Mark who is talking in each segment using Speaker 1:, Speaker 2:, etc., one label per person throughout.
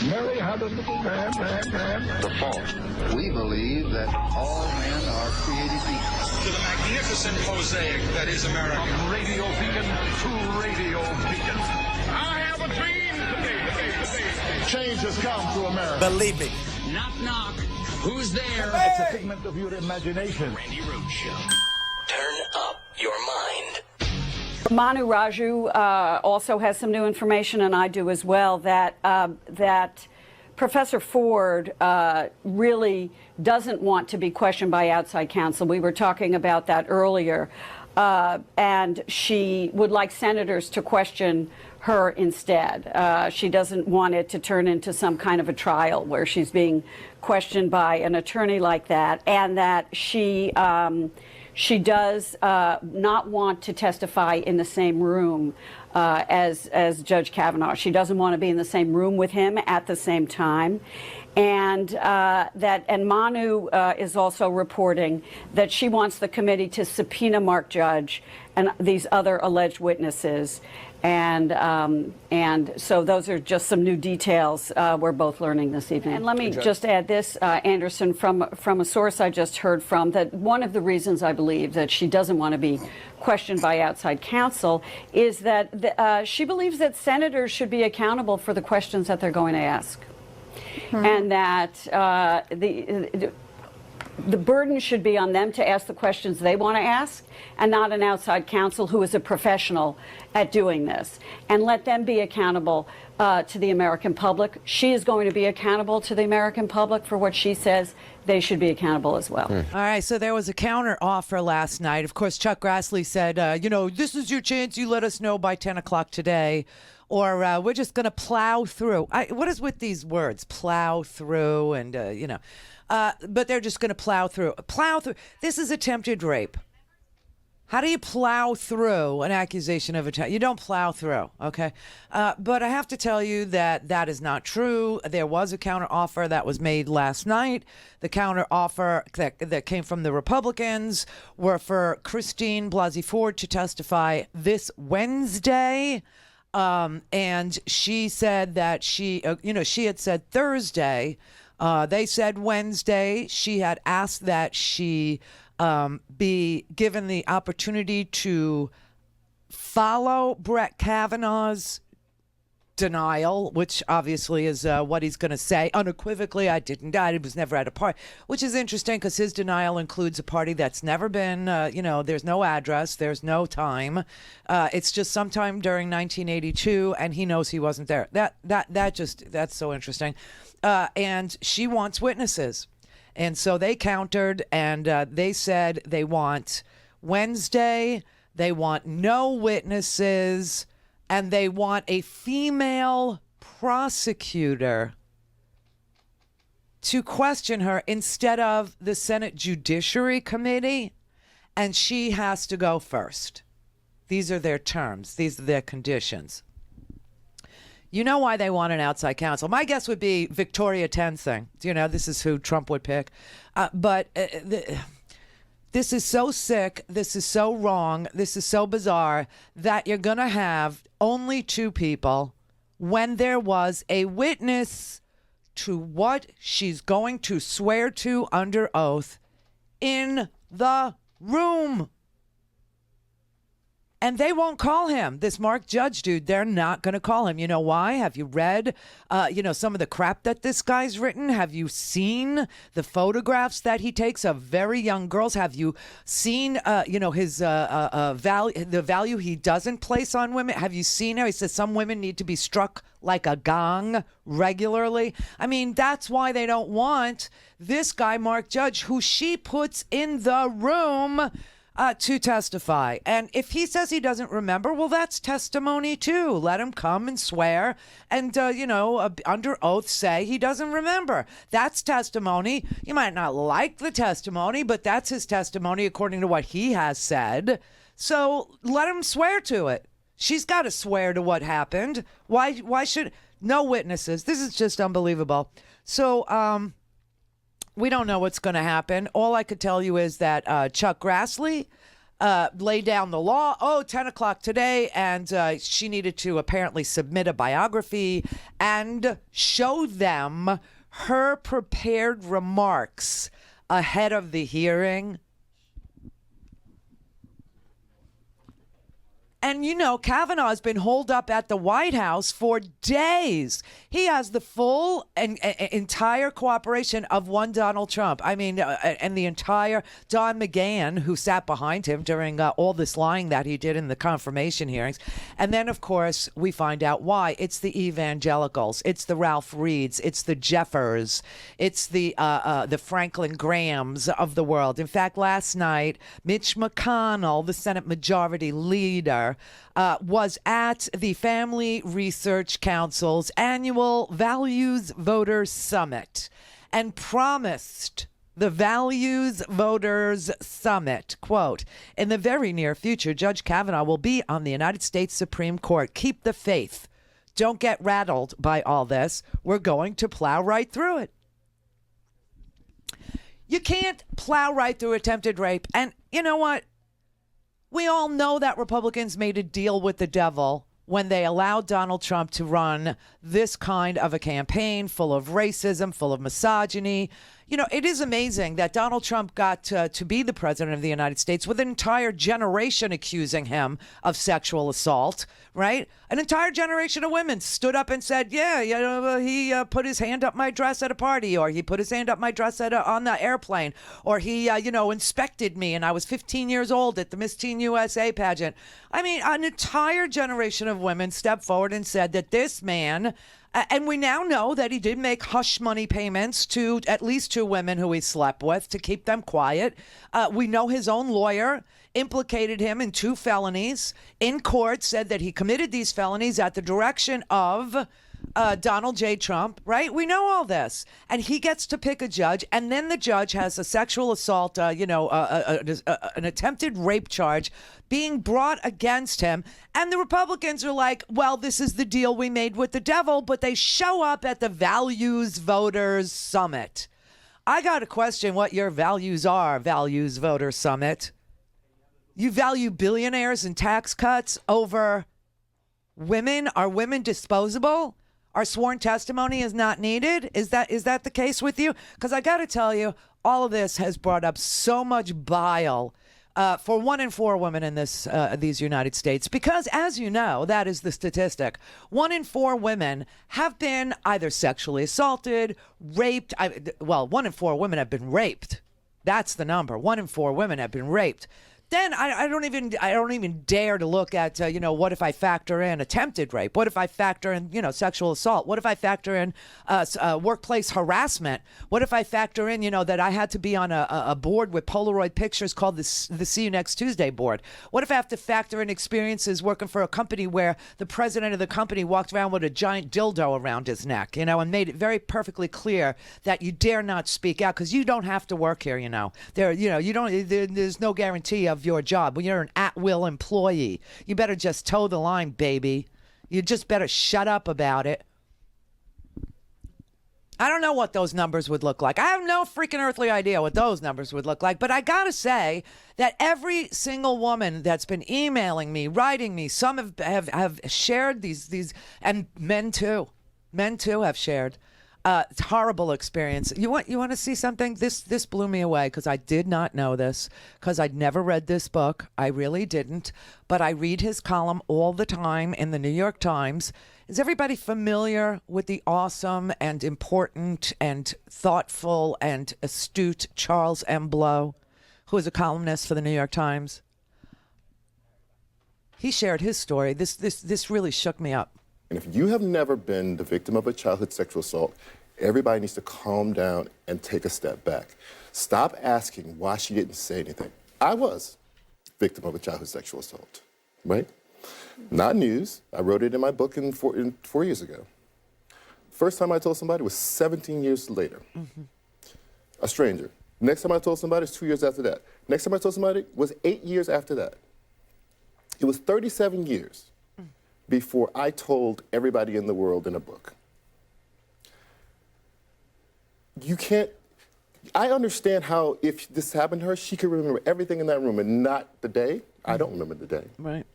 Speaker 1: Mary had a little lamb. The fault. We believe that all men are created equal.
Speaker 2: To the magnificent mosaic that is America.
Speaker 3: From radio beacon to radio beacon. I have a dream today.
Speaker 1: Change has come to America.
Speaker 4: Believe me.
Speaker 5: Knock, knock. Who's there?
Speaker 1: It's a figment of your imagination.
Speaker 5: Randi Rhodes Show.
Speaker 4: Turn up your mind.
Speaker 6: Manu Raju also has some new information, and I do as well, that Professor Ford really doesn't want to be questioned by outside counsel. We were talking about that earlier. And she would like senators to question her instead. She doesn't want it to turn into some kind of a trial where she's being questioned by an attorney like that, and that she does not want to testify in the same room as Judge Kavanaugh. She doesn't want to be in the same room with him at the same time. And Manu is also reporting that she wants the committee to subpoena Mark Judge and these other alleged witnesses. And so those are just some new details we're both learning this evening. And let me just add this, Anderson, from a source I just heard from, that one of the reasons I believe that she doesn't want to be questioned by outside counsel is that she believes that senators should be accountable for the questions that they're going to ask. And that the burden should be on them to ask the questions they want to ask, and not an outside counsel who is a professional at doing this. And let them be accountable to the American public. She is going to be accountable to the American public for what she says. They should be accountable as well.
Speaker 7: All right, so there was a counter offer last night. Of course, Chuck Grassley said, this is your chance. You let us know by 10 o'clock today, or we're just going to plow through. What is with these words, plow through, and, but they're just going to plow through. Plow through. This is attempted rape. How do you plow through an accusation of attempt? You don't plow through, okay? But I have to tell you that that is not true. There was a counter offer that was made last night. The counter offer that came from the Republicans were for Christine Blasey Ford to testify this Wednesday. And she said that she had said Thursday. They said Wednesday. She had asked that she be given the opportunity to follow Brett Kavanaugh's denial, which obviously is what he's going to say unequivocally. I didn't die. I was never at a party, which is interesting because his denial includes a party that's never been, there's no address, there's no time. It's just sometime during 1982, and he knows he wasn't there. That's so interesting. And she wants witnesses. And so they countered, and they said they want Wednesday, they want no witnesses, and they want a female prosecutor to question her instead of the Senate Judiciary Committee, and she has to go first. These are their terms. These are their conditions. You know why they want an outside counsel. My guess would be Victoria Tensing. This is who Trump would pick. But this is so sick. This is so wrong. This is so bizarre that you're going to have only two people when there was a witness to what she's going to swear to under oath in the room. And they won't call him. This Mark Judge dude, they're not going to call him. You know why? Have you read, some of the crap that this guy's written? Have you seen the photographs that he takes of very young girls? Have you seen, his the value he doesn't place on women? Have you seen how he says some women need to be struck like a gong regularly? I mean, that's why they don't want this guy, Mark Judge, who she puts in the room to testify. And if he says he doesn't remember, well, that's testimony too. Let him come and swear and, under oath say he doesn't remember. That's testimony. You might not like the testimony, but that's his testimony according to what he has said. So let him swear to it. She's got to swear to what happened. Why should no witnesses? This is just unbelievable. So, we don't know what's going to happen. All I could tell you is that Chuck Grassley lay down the law. Oh, 10 o'clock today. And she needed to apparently submit a biography and show them her prepared remarks ahead of the hearing. And, you know, Kavanaugh's been holed up at the White House for days. He has the full and entire cooperation of one Donald Trump. I mean, and the entire Don McGahn, who sat behind him during all this lying that he did in the confirmation hearings. And then, of course, we find out why. It's the evangelicals. It's the Ralph Reeds. It's the Jeffers. It's the Franklin Grahams of the world. In fact, last night, Mitch McConnell, the Senate Majority Leader, was at the Family Research Council's annual Values Voters Summit and promised the Values Voters Summit, quote, "In the very near future, Judge Kavanaugh will be on the United States Supreme Court. Keep the faith. Don't get rattled by all this. We're going to plow right through it." You can't plow right through attempted rape. And you know what? We all know that Republicans made a deal with the devil when they allowed Donald Trump to run this kind of a campaign full of racism, full of misogyny. You know, it is amazing that Donald Trump got to be the president of the United States with an entire generation accusing him of sexual assault, right? An entire generation of women stood up and said, yeah, you know, he put his hand up my dress at a party, or he put his hand up my dress on the airplane, or he, inspected me and I was 15 years old at the Miss Teen USA pageant. I mean, an entire generation of women stepped forward and said that this man, and we now know that he did make hush money payments to at least two women who he slept with to keep them quiet. We know his own lawyer implicated him in 2 felonies in court, said that he committed these felonies at the direction of Donald J. Trump, right? We know all this. And he gets to pick a judge, and then the judge has a sexual assault, an attempted rape charge being brought against him. And the Republicans are like, well, this is the deal we made with the devil, but they show up at the Values Voters Summit. I got to question what your values are, Values Voters Summit. You value billionaires and tax cuts over women? Are women disposable? Our sworn testimony is not needed? Is that the case with you? Because I got to tell you, all of this has brought up so much bile for 1 in 4 women in these United States. Because, as you know, that is the statistic. 1 in 4 women have been either sexually assaulted, raped. 1 in 4 women have been raped. That's the number. 1 in 4 women have been raped. Then I don't even dare to look at, what if I factor in attempted rape? What if I factor in, sexual assault? What if I factor in workplace harassment? What if I factor in, that I had to be on a board with Polaroid pictures called the See You Next Tuesday board? What if I have to factor in experiences working for a company where the president of the company walked around with a giant dildo around his neck, and made it very perfectly clear that you dare not speak out because you don't have to work here, there's no guarantee of your job. When you're an at-will employee, you better just toe the line, baby. You just better shut up about it. I don't know what those numbers would look like. I have no freaking earthly idea what those numbers would look like. But I gotta say that every single woman that's been emailing me, writing me, some have shared these, and men too have shared. It's horrible experience. You want to see something? This blew me away because I did not know this, because I'd never read this book. I really didn't. But I read his column all the time in the New York Times. Is everybody familiar with the awesome and important and thoughtful and astute Charles M. Blow, who is a columnist for the New York Times? He shared his story. This really shook me up.
Speaker 8: And if you have never been the victim of a childhood sexual assault, everybody needs to calm down and take a step back. Stop asking why she didn't say anything. I was victim of a childhood sexual assault, right? Not news. I wrote it in my book 4 years ago. First time I told somebody was 17 years later. Mm-hmm. A stranger. Next time I told somebody was 2 years after that. Next time I told somebody was 8 years after that. It was 37 years before I told everybody in the world in a book. You can't, I understand how if this happened to her, she could remember everything in that room and not the day. I don't remember the day.
Speaker 7: Right.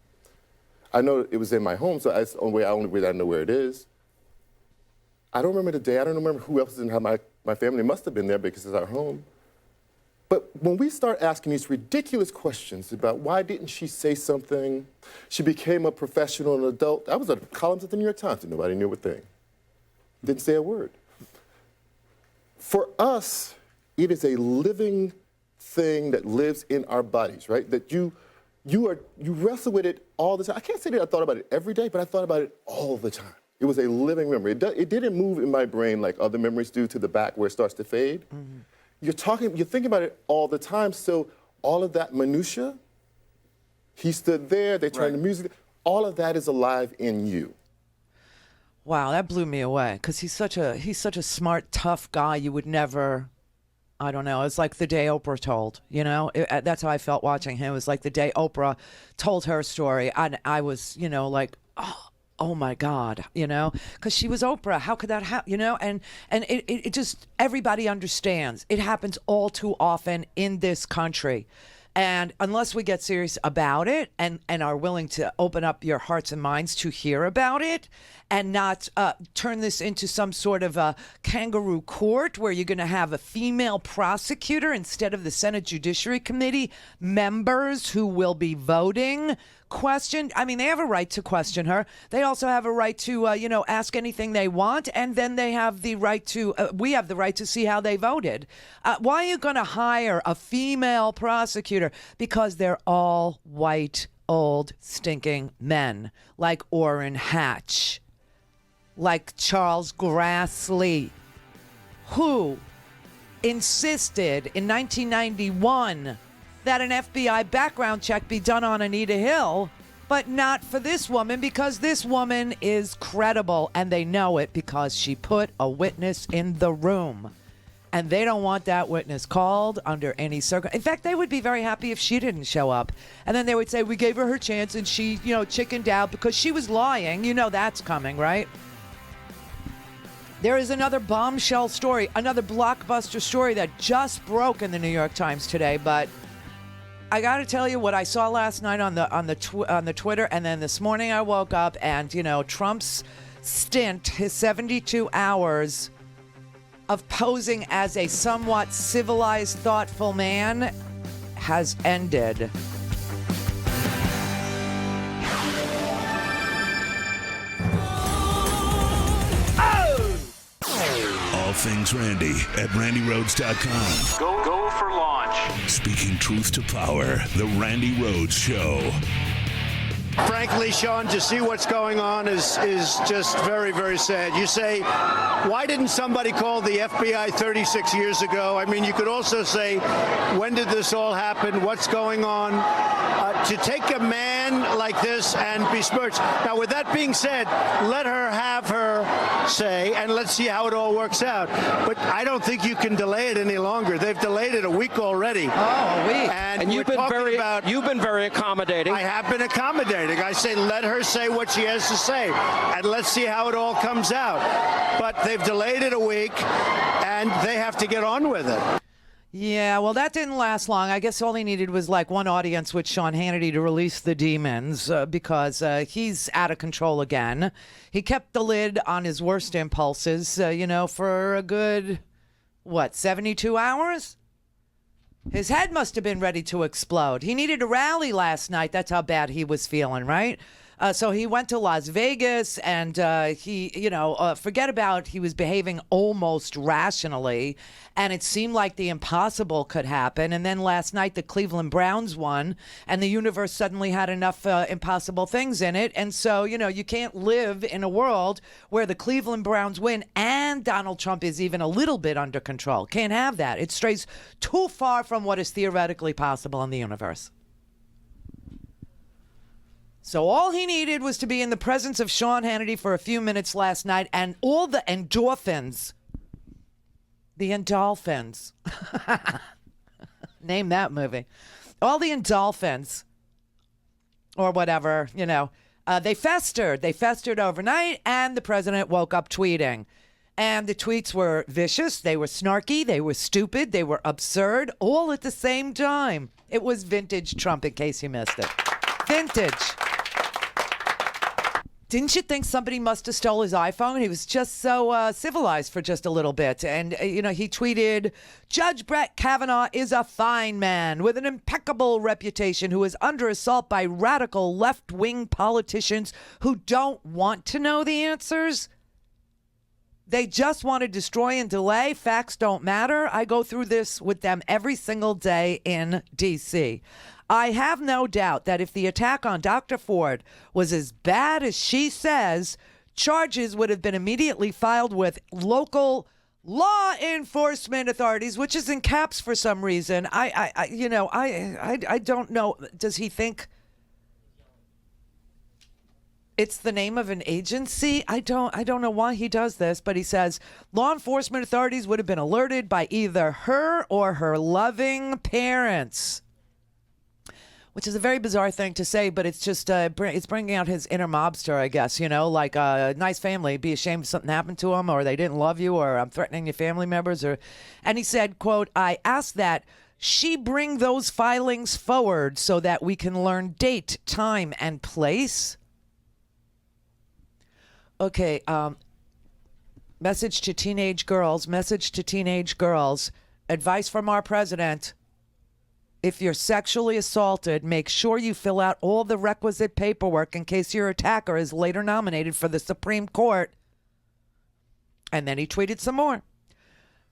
Speaker 8: I know it was in my home, so that's the only way I know where it is. I don't remember the day. I don't remember who else was in my family must have been there because it's our home. But when we start asking these ridiculous questions about why didn't she say something, she became a professional and adult. I was at columns at the New York Times and nobody knew a thing. Didn't say a word. For us, it is a living thing that lives in our bodies, right? That you wrestle with it all the time. I can't say that I thought about it every day, but I thought about it all the time. It was a living memory. It didn't move in my brain like other memories do to the back where it starts to fade. Mm-hmm. You're thinking about it all the time, so all of that minutia, he stood there, they turned the music, all of that is alive in you.
Speaker 7: Wow, that blew me away because he's such a smart, tough guy. You would never, I don't know. It's like the day Oprah told, you know. That's how I felt watching him. It was like the day Oprah told her story, and I was, you know, like, oh my God, you know, because she was Oprah. How could that happen? You know, and it just, everybody understands. It happens all too often in this country. And unless we get serious about it and are willing to open up your hearts and minds to hear about it and not turn this into some sort of a kangaroo court where you're going to have a female prosecutor instead of the Senate Judiciary Committee members who will be voting, question. I mean, they have a right to question her. They also have a right to, ask anything they want. And then they have the right to, we have the right to see how they voted. Why are you going to hire a female prosecutor? Because they're all white, old, stinking men, like Orrin Hatch, like Charles Grassley, who insisted in 1991 that an FBI background check be done on Anita Hill, but not for this woman because this woman is credible and they know it because she put a witness in the room. And they don't want that witness called under any circumstance. In fact, they would be very happy if she didn't show up. And then they would say, we gave her chance and she, chickened out because she was lying. You know that's coming, right? There is another bombshell story, another blockbuster story that just broke in the New York Times today, but I got to tell you what I saw last night on the Twitter, and then this morning I woke up and, Trump's stint, his 72 hours of posing as a somewhat civilized, thoughtful man has ended.
Speaker 9: All things Randi at RandiRhodes.com.
Speaker 3: Go for launch.
Speaker 9: Speaking truth to power, the Randi Rhodes Show.
Speaker 10: Frankly, Sean, to see what's going on is just very, very sad. You say, why didn't somebody call the FBI 36 years ago? I mean, you could also say, when did this all happen? What's going on? To take a man like this and besmirch. Now, with that being said, let her have her say, and let's see how it all works out. But I don't think you can delay it any longer. They've delayed it a week already.
Speaker 7: Oh, a week.
Speaker 10: And
Speaker 11: you've been very accommodating.
Speaker 10: I have been accommodating. I say, let her say what she has to say, and let's see how it all comes out. But they've delayed it a week, and they have to get on with it.
Speaker 7: Yeah, well, that didn't last long. I guess all he needed was like one audience with Sean Hannity to release the demons because he's out of control again. He kept the lid on his worst impulses, for a good, 72 hours? His head must have been ready to explode. He needed a rally last night. That's how bad he was feeling, right? So he went to Las Vegas and forget about he was behaving almost rationally. And it seemed like the impossible could happen. And then last night, the Cleveland Browns won and the universe suddenly had enough impossible things in it. And so, you can't live in a world where the Cleveland Browns win and Donald Trump is even a little bit under control. Can't have that. It strays too far from what is theoretically possible in the universe. So all he needed was to be in the presence of Sean Hannity for a few minutes last night, and all the endorphins, name that movie, all the endorphins, or whatever, they festered overnight, and the president woke up tweeting. And the tweets were vicious, they were snarky, they were stupid, they were absurd, all at the same time. It was vintage Trump, in case you missed it. Vintage. Didn't you think somebody must have stole his iPhone? He was just so civilized for just a little bit. And, he tweeted, Judge Brett Kavanaugh is a fine man with an impeccable reputation who is under assault by radical left-wing politicians who don't want to know the answers. They just want to destroy and delay. Facts don't matter. I go through this with them every single day in D.C. I have no doubt that if the attack on Dr. Ford was as bad as she says, charges would have been immediately filed with local law enforcement authorities, which is in caps for some reason. I don't know. Does he think it's the name of an agency? I don't know why he does this, but he says law enforcement authorities would have been alerted by either her or her loving parents. Which is a very bizarre thing to say, but it's just, it's bringing out his inner mobster, I guess, like a nice family, be ashamed if something happened to them, or they didn't love you, or I'm threatening your family members, and he said, quote, I ask that she bring those filings forward so that we can learn date, time, and place. Okay, message to teenage girls, advice from our president. If you're sexually assaulted, make sure you fill out all the requisite paperwork in case your attacker is later nominated for the Supreme Court. And then he tweeted some more.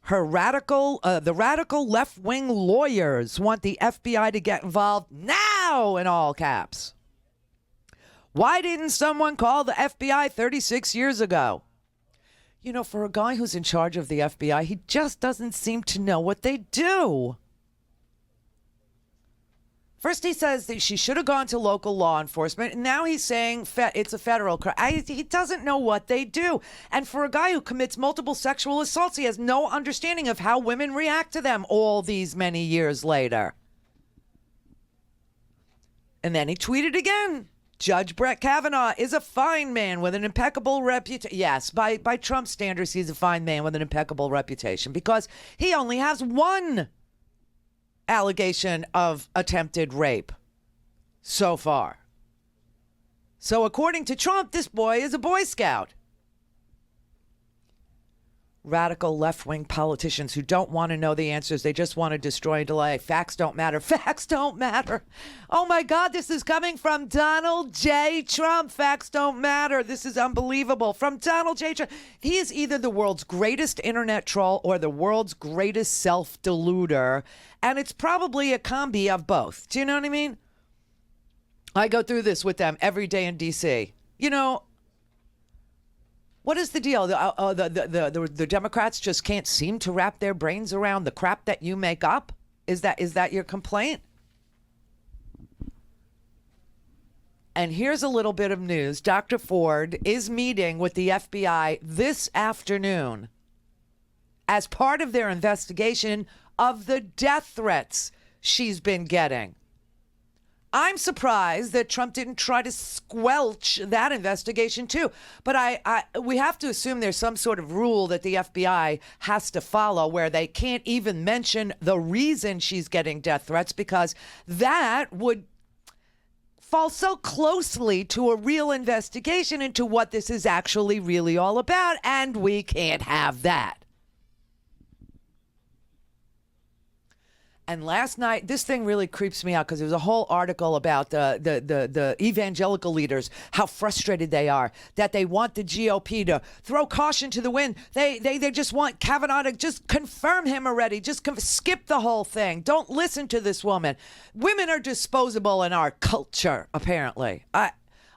Speaker 7: The radical left-wing lawyers want the FBI to get involved now, in all caps. Why didn't someone call the FBI 36 years ago? For a guy who's in charge of the FBI, he just doesn't seem to know what they do. First, he says that she should have gone to local law enforcement, and now he's saying it's a federal crime. He doesn't know what they do. And for a guy who commits multiple sexual assaults, he has no understanding of how women react to them all these many years later. And then he tweeted again. Judge Brett Kavanaugh is a fine man with an impeccable reputation. Yes, by Trump standards, he's a fine man with an impeccable reputation because he only has one allegation of attempted rape so far. So according to Trump, this boy is a Boy Scout. Radical left-wing politicians who don't want to know the answers. They just want to destroy and delay. Facts don't matter. Facts don't matter. Oh my God, this is coming from Donald J. Trump. Facts don't matter. This is unbelievable. From Donald J. Trump. He is either the world's greatest internet troll or the world's greatest self-deluder. And it's probably a combi of both. Do you know what I mean? I go through this with them every day in D.C. What is the deal? The Democrats just can't seem to wrap their brains around the crap that you make up? Is that your complaint? And here's a little bit of news. Dr. Ford is meeting with the FBI this afternoon as part of their investigation of the death threats she's been getting. I'm surprised that Trump didn't try to squelch that investigation too. But we have to assume there's some sort of rule that the FBI has to follow where they can't even mention the reason she's getting death threats because that would fall so closely to a real investigation into what this is actually really all about. And we can't have that. And last night, this thing really creeps me out because there was a whole article about the evangelical leaders, how frustrated they are, that they want the GOP to throw caution to the wind. They just want Kavanaugh to just confirm him already. Just skip the whole thing. Don't listen to this woman. Women are disposable in our culture, apparently.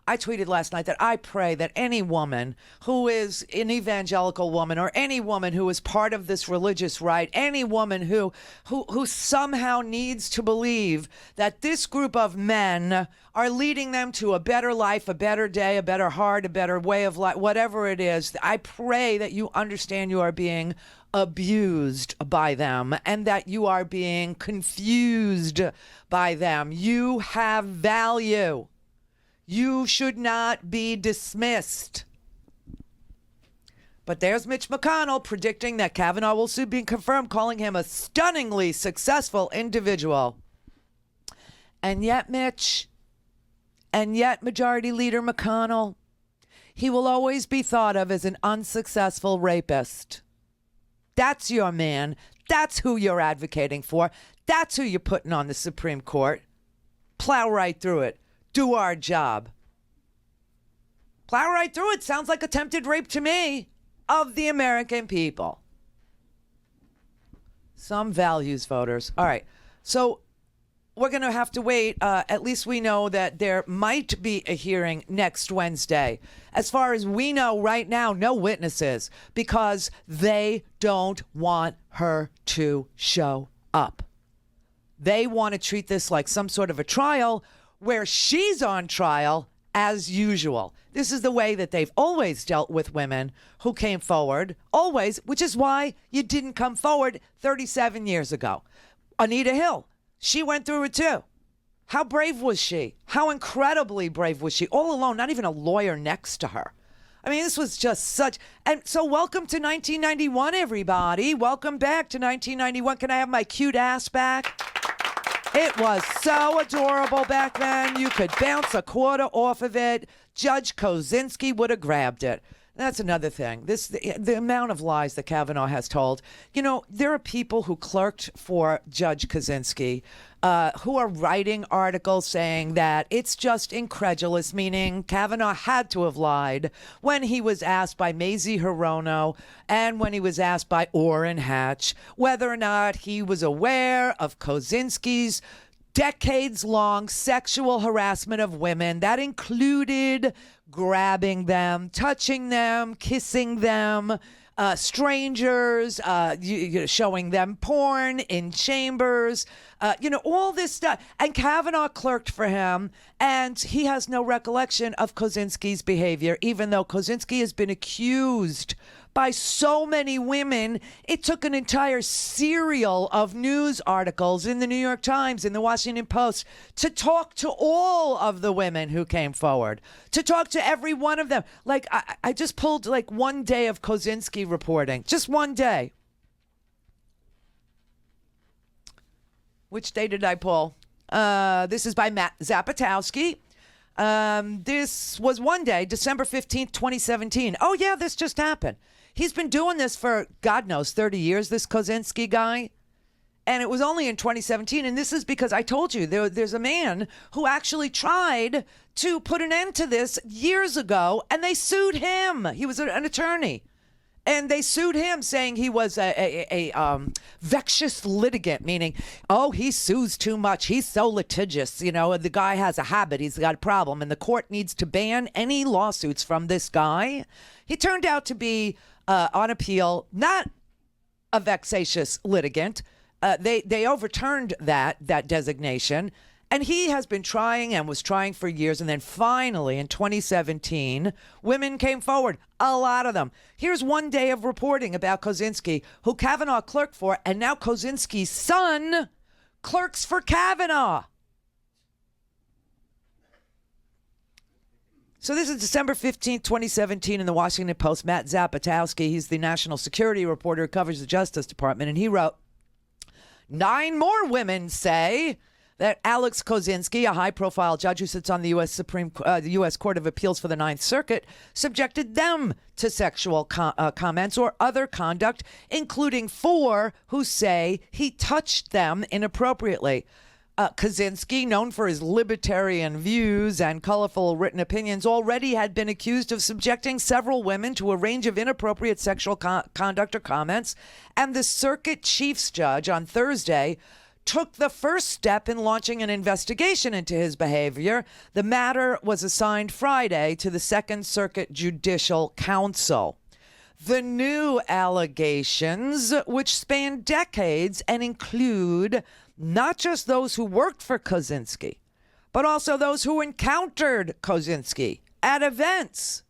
Speaker 7: I tweeted last night that I pray that any woman who is an evangelical woman or any woman who is part of this religious right, any woman who somehow needs to believe that this group of men are leading them to a better life, a better day, a better heart, a better way of life, whatever it is, I pray that you understand you are being abused by them and that you are being confused by them. You have value. You should not be dismissed. But there's Mitch McConnell predicting that Kavanaugh will soon be confirmed, calling him a stunningly successful individual. And yet, Mitch, and yet Majority Leader McConnell, he will always be thought of as an unsuccessful rapist. That's your man. That's who you're advocating for. That's who you're putting on the Supreme Court. Plow right through it. Do our job. Plow right through it. Sounds like attempted rape to me of the American people. Some values voters. All right. So we're going to have to wait. At least we know that there might be a hearing next Wednesday. As far as we know right now, no witnesses because they don't want her to show up. They want to treat this like some sort of a trial where she's on trial as usual. This is the way that they've always dealt with women who came forward, always, which is why you didn't come forward 37 years ago. Anita Hill, she went through it too. How brave was she? How incredibly brave was she? All alone, not even a lawyer next to her. I mean, this was just such... And so welcome to 1991, everybody. Welcome back to 1991. Can I have my cute ass back? It was so adorable back then. You could bounce a quarter off of it. Judge Kozinski would have grabbed it. That's another thing. The amount of lies that Kavanaugh has told. You know, there are people who clerked for Judge Kozinski who are writing articles saying that it's just incredulous, meaning Kavanaugh had to have lied when he was asked by Mazie Hirono and when he was asked by Orrin Hatch whether or not he was aware of Kozinski's decades-long sexual harassment of women. That included grabbing them, touching them, kissing them, strangers, showing them porn in chambers, all this stuff. And Kavanaugh clerked for him, and he has no recollection of Kozinski's behavior, even though Kozinski has been accused by so many women. It took an entire serial of news articles in the New York Times, in the Washington Post, to talk to all of the women who came forward, to talk to every one of them. Like, I just pulled like one day of Kozinski reporting, just one day. Which day did I pull? This is by Matt Zapotowski. This was one day, December 15th, 2017. Oh, yeah, this just happened. He's been doing this for, God knows, 30 years, this Kozinski guy. And it was only in 2017. And this is because I told you there's a man who actually tried to put an end to this years ago, and they sued him. He was an attorney. And they sued him, saying he was a vexatious litigant, meaning, oh, he sues too much. He's so litigious. You know, the guy has a habit. He's got a problem. And the court needs to ban any lawsuits from this guy. He turned out to be, on appeal, not a vexatious litigant. They overturned that designation. And he has been trying and was trying for years. And then finally, in 2017, women came forward, a lot of them. Here's one day of reporting about Kozinski, who Kavanaugh clerked for. And now Kozinski's son clerks for Kavanaugh. So this is December 15th, 2017 in the Washington Post. Matt Zapotowski, he's the national security reporter who covers the Justice Department. And he wrote, 9 more women say that Alex Kozinski, a high-profile judge who sits on the U.S. Court of Appeals for the Ninth Circuit, subjected them to sexual comments or other conduct, including 4 who say he touched them inappropriately. Kozinski, known for his libertarian views and colorful written opinions, already had been accused of subjecting several women to a range of inappropriate sexual conduct or comments, and the circuit chief's judge on Thursday took the first step in launching an investigation into his behavior. The matter was assigned Friday to the Second Circuit Judicial Council. The new allegations, which span decades and include not just those who worked for Kozinski, but also those who encountered Kozinski at events,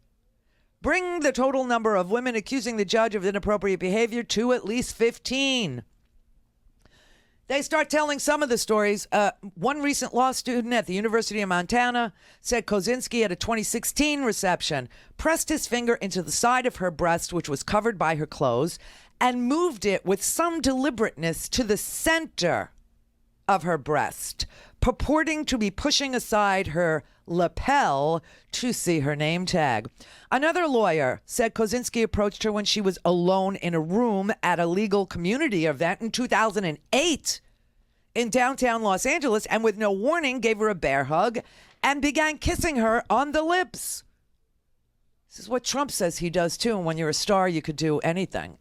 Speaker 7: bring the total number of women accusing the judge of inappropriate behavior to at least 15. They start telling some of the stories. One recent law student at the University of Montana said Kozinski at a 2016 reception pressed his finger into the side of her breast, which was covered by her clothes, and moved it with some deliberateness to the center of her breast, purporting to be pushing aside her lapel to see her name tag. Another lawyer said Kozinski approached her when she was alone in a room at a legal community event in 2008 in downtown Los Angeles, and with no warning gave her a bear hug and began kissing her on the lips. This is what Trump says he does too. And when you're a star, you could do anything,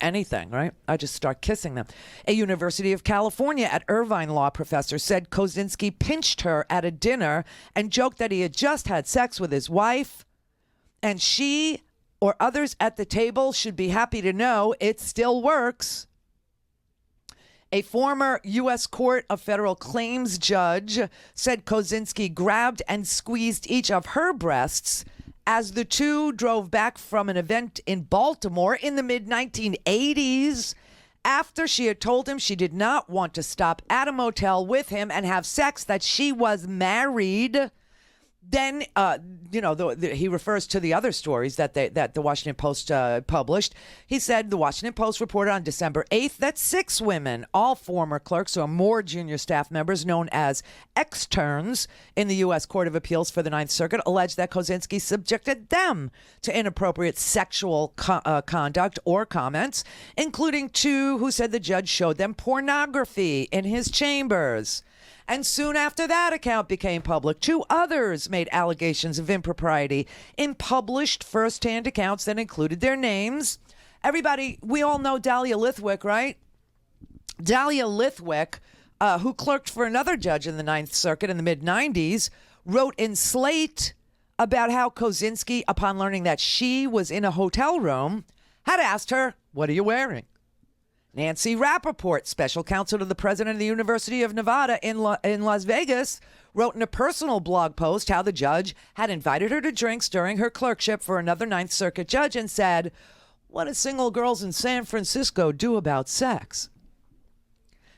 Speaker 7: right? I just start kissing them. A University of California at Irvine law professor said Kozinski pinched her at a dinner and joked that he had just had sex with his wife, and she or others at the table should be happy to know it still works. A former U.S. Court of Federal Claims judge said Kozinski grabbed and squeezed each of her breasts as the two drove back from an event in Baltimore in the mid-1980s after she had told him she did not want to stop at a motel with him and have sex, that she was married. Then, he refers to the other stories that the Washington Post published. He said the Washington Post reported on December 8th that 6 women, all former clerks or more junior staff members known as externs in the U.S. Court of Appeals for the Ninth Circuit, alleged that Kozinski subjected them to inappropriate sexual conduct or comments, including 2 who said the judge showed them pornography in his chambers. And soon after that account became public, 2 others made allegations of impropriety in published first-hand accounts that included their names. Everybody, we all know Dahlia Lithwick, right? Dahlia Lithwick, who clerked for another judge in the Ninth Circuit in the mid-90s, wrote in Slate about how Kozinski, upon learning that she was in a hotel room, had asked her, "What are you wearing?" Nancy Rappaport, special counsel to the president of the University of Nevada in Las Vegas, wrote in a personal blog post how the judge had invited her to drinks during her clerkship for another Ninth Circuit judge and said, "What do single girls in San Francisco do about sex?"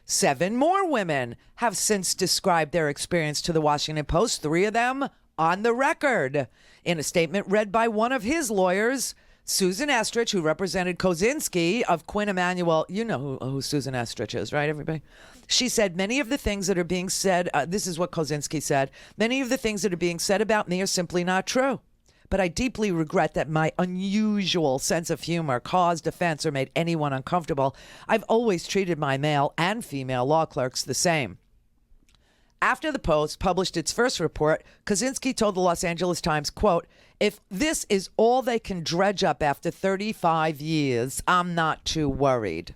Speaker 7: 7 more women have since described their experience to the Washington Post, 3 of them on the record. In a statement read by one of his lawyers, Susan Estrich, who represented Kozinski of Quinn Emanuel, you know who Susan Estrich is, right, everybody? She said, many of the things that are being said, this is what Kozinski said, many of the things that are being said about me are simply not true. But I deeply regret that my unusual sense of humor caused offense or made anyone uncomfortable. I've always treated my male and female law clerks the same. After the Post published its first report, Kozinski told the Los Angeles Times, quote, "If this is all they can dredge up after 35 years, I'm not too worried."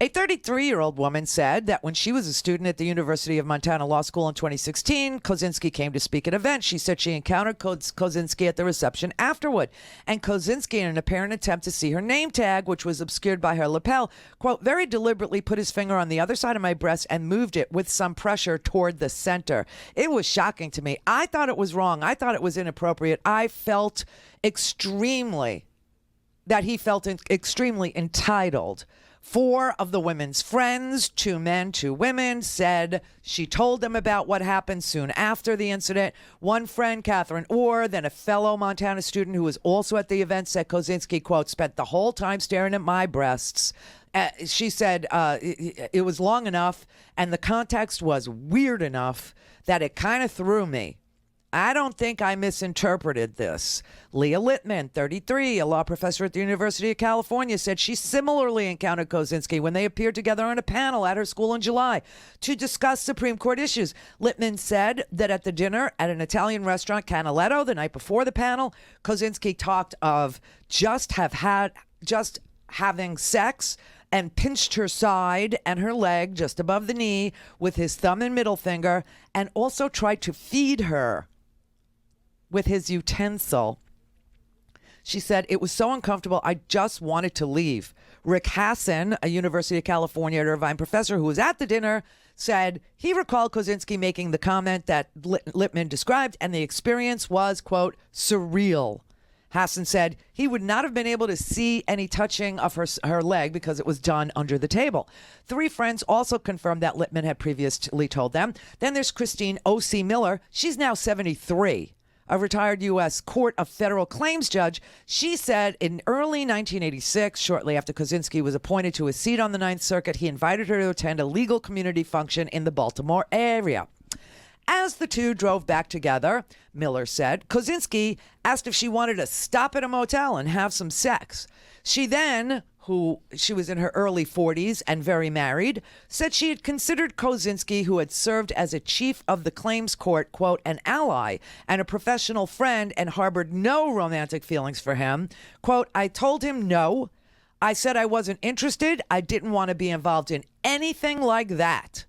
Speaker 7: A 33-year-old woman said that when she was a student at the University of Montana Law School in 2016, Kozinski came to speak at an event. She said she encountered Kozinski at the reception afterward, and Kozinski, in an apparent attempt to see her name tag, which was obscured by her lapel, quote, very deliberately put his finger on the other side of my breast and moved it with some pressure toward the center. It was shocking to me. I thought it was wrong. I thought it was inappropriate. I felt extremely entitled. 4 of the women's friends, 2 men, 2 women, said she told them about what happened soon after the incident. One friend, Catherine Orr, then a fellow Montana student who was also at the event, said Kozinski, quote, spent the whole time staring at my breasts. She said it was long enough and the context was weird enough that it kind of threw me. I don't think I misinterpreted this. Leah Littman, 33, a law professor at the University of California, said she similarly encountered Kozinski when they appeared together on a panel at her school in July to discuss Supreme Court issues. Littman said that at the dinner at an Italian restaurant, Canaletto, the night before the panel, Kozinski talked of just having sex and pinched her side and her leg just above the knee with his thumb and middle finger, and also tried to feed her with his utensil. She said, it was so uncomfortable, I just wanted to leave. Rick Hassan, a University of California at Irvine professor who was at the dinner, said he recalled Kozinski making the comment that Littman described, and the experience was, quote, surreal. Hassan said he would not have been able to see any touching of her leg because it was done under the table. 3 friends also confirmed that Littman had previously told them. Then there's Christine O.C. Miller. She's now 73. A retired U.S. Court of Federal Claims judge. She said in early 1986, shortly after Kozinski was appointed to a seat on the Ninth Circuit, he invited her to attend a legal community function in the Baltimore area. As the two drove back together, Miller said, Kozinski asked if she wanted to stop at a motel and have some sex. She then, she was in her early 40s and very married, said she had considered Kozinski, who had served as a chief of the claims court, quote, an ally and a professional friend and harbored no romantic feelings for him. Quote, I told him no. I said I wasn't interested. I didn't want to be involved in anything like that.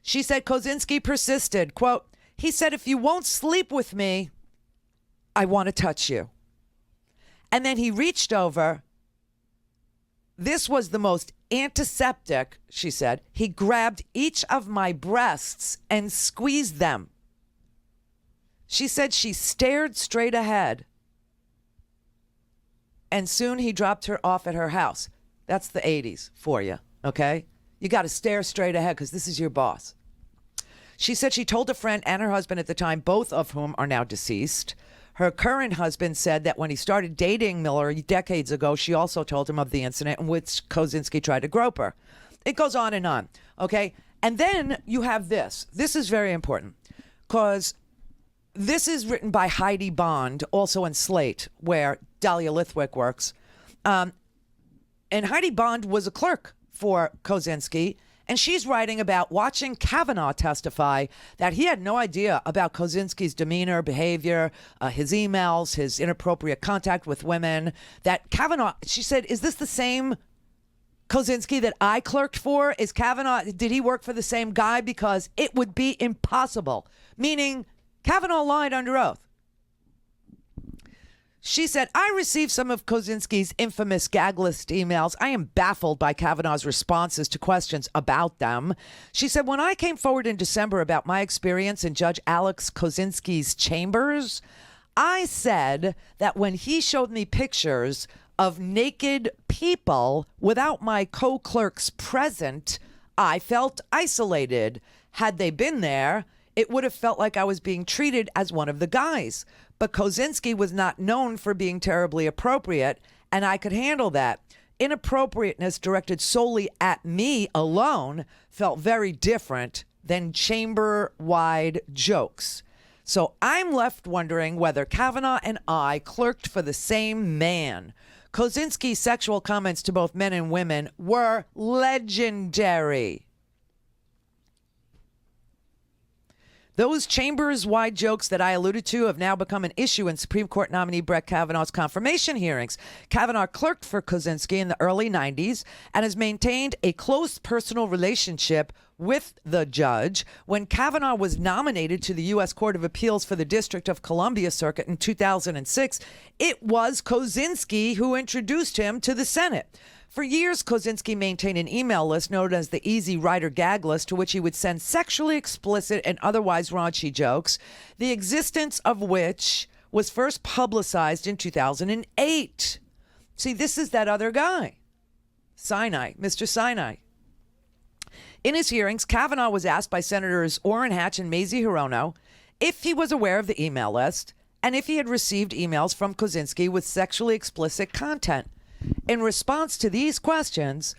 Speaker 7: She said Kozinski persisted, quote, he said, if you won't sleep with me, I want to touch you. And then he reached over. This was the most antiseptic, she said. He grabbed each of my breasts and squeezed them. She said she stared straight ahead. And soon he dropped her off at her house. That's the 80s for you, okay? You got to stare straight ahead because this is your boss. She said she told a friend and her husband at the time, both of whom are now deceased. Her current husband said that when he started dating Miller decades ago, she also told him of the incident in which Kozinski tried to grope her. It goes on, okay? And then you have this. This is very important because this is written by Heidi Bond, also in Slate, where Dahlia Lithwick works. And Heidi Bond was a clerk for Kozinski, and she's writing about watching Kavanaugh testify that he had no idea about Kozinski's demeanor, behavior, his emails, his inappropriate contact with women. That Kavanaugh, she said, is this the same Kozinski that I clerked for? Is Kavanaugh, did he work for the same guy? Because it would be impossible. Meaning Kavanaugh lied under oath. She said, I received some of Kozinski's infamous gag list emails. I am baffled by Kavanaugh's responses to questions about them. She said, when I came forward in December about my experience in Judge Alex Kozinski's chambers, I said that when he showed me pictures of naked people without my co-clerks present, I felt isolated. Had they been there, it would have felt like I was being treated as one of the guys. But Kozinski was not known for being terribly appropriate, and I could handle that. Inappropriateness directed solely at me alone felt very different than chamber-wide jokes. So I'm left wondering whether Kavanaugh and I clerked for the same man. Kozinski's sexual comments to both men and women were legendary. Those chambers-wide jokes that I alluded to have now become an issue in Supreme Court nominee Brett Kavanaugh's confirmation hearings. Kavanaugh clerked for Kozinski in the early 90s and has maintained a close personal relationship with the judge. When Kavanaugh was nominated to the U.S. Court of Appeals for the District of Columbia Circuit in 2006, it was Kozinski who introduced him to the Senate. For years, Kozinski maintained an email list known as the Easy Rider Gag List, to which he would send sexually explicit and otherwise raunchy jokes, the existence of which was first publicized in 2008. See, this is that other guy, Sinai, Mr. Sinai. In his hearings, Kavanaugh was asked by Senators Orrin Hatch and Mazie Hirono if he was aware of the email list and if he had received emails from Kozinski with sexually explicit content. In response to these questions,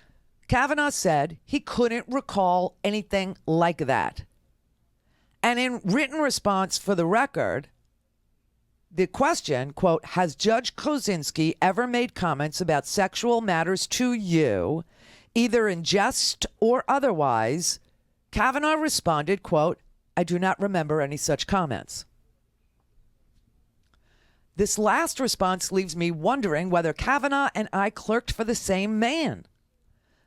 Speaker 7: Kavanaugh said he couldn't recall anything like that. And in written response for the record, the question, quote, has Judge Kozinski ever made comments about sexual matters to you, either in jest or otherwise? Kavanaugh responded, quote, I do not remember any such comments. This last response leaves me wondering whether Kavanaugh and I clerked for the same man.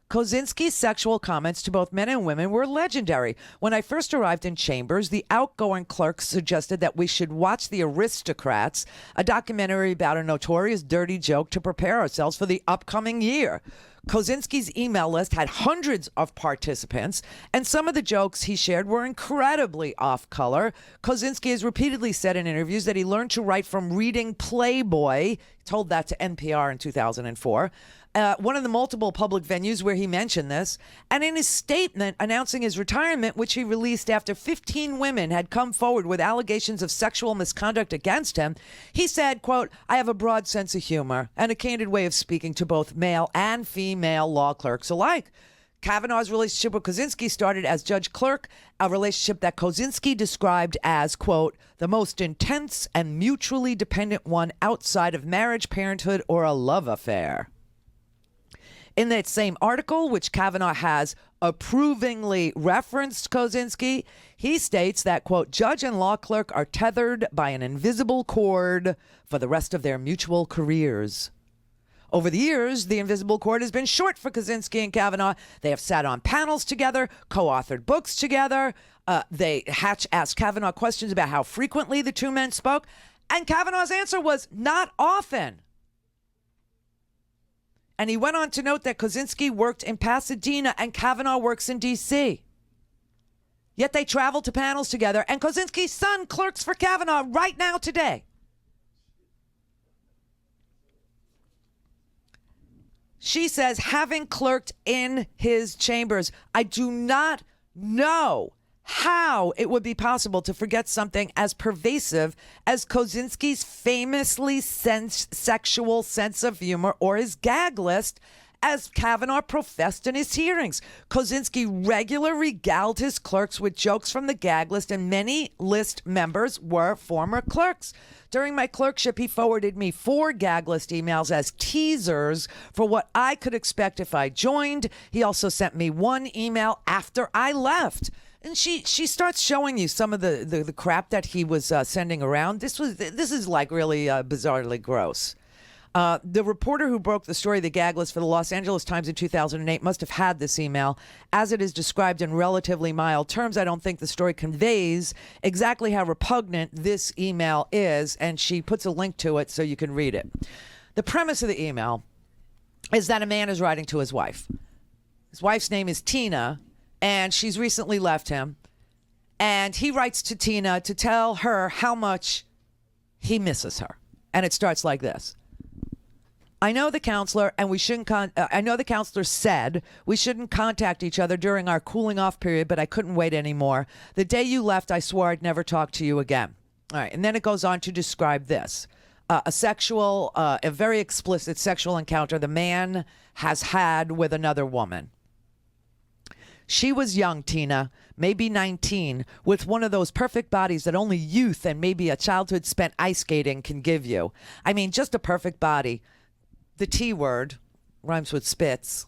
Speaker 7: Kozinski's sexual comments to both men and women were legendary. When I first arrived in chambers, the outgoing clerk suggested that we should watch The Aristocrats, a documentary about a notorious dirty joke, to prepare ourselves for the upcoming year. Kozinski's email list had hundreds of participants, and some of the jokes he shared were incredibly off-color. Kozinski has repeatedly said in interviews that he learned to write from reading Playboy. He told that to NPR in 2004. One of the multiple public venues where he mentioned this. And in his statement announcing his retirement, which he released after 15 women had come forward with allegations of sexual misconduct against him, he said, quote, "I have a broad sense of humor and a candid way of speaking to both male and female law clerks alike." Kavanaugh's relationship with Kozinski started as judge-clerk, a relationship that Kozinski described as, quote, "the most intense and mutually dependent one outside of marriage, parenthood, or a love affair." In that same article, which Kavanaugh has approvingly referenced Kozinski, he states that, quote, "judge and law clerk are tethered by an invisible cord for the rest of their mutual careers." Over the years, the invisible cord has been short for Kozinski and Kavanaugh. They have sat on panels together, co-authored books together. Hatch asked Kavanaugh questions about how frequently the two men spoke, and Kavanaugh's answer was not often. And he went on to note that Kozinski worked in Pasadena and Kavanaugh works in D.C. Yet they traveled to panels together, and Kozinski's son clerks for Kavanaugh right now today. She says, having clerked in his chambers, I do not know how it would be possible to forget something as pervasive as Kozinski's famously sexual sense of humor or his gag list, as Kavanaugh professed in his hearings. Kozinski regularly regaled his clerks with jokes from the gag list, and many list members were former clerks. During my clerkship, he forwarded me 4 gag list emails as teasers for what I could expect if I joined. He also sent me 1 email after I left. And she starts showing you some of the crap that he was sending around. This is like really bizarrely gross. The reporter who broke the story of the gag list for the Los Angeles Times in 2008 must have had this email. As it is described in relatively mild terms, I don't think the story conveys exactly how repugnant this email is, and she puts a link to it so you can read it. The premise of the email is that a man is writing to his wife. His wife's name is Tina, and she's recently left him. And he writes to Tina to tell her how much he misses her. And it starts like this. I know the counselor said we shouldn't contact each other during our cooling off period, but I couldn't wait anymore. The day you left, I swore I'd never talk to you again. All right. And then it goes on to describe this. A very explicit sexual encounter the man has had with another woman. She was young, Tina, maybe 19, with one of those perfect bodies that only youth and maybe a childhood spent ice skating can give you. I mean, just a perfect body. The T word rhymes with spits,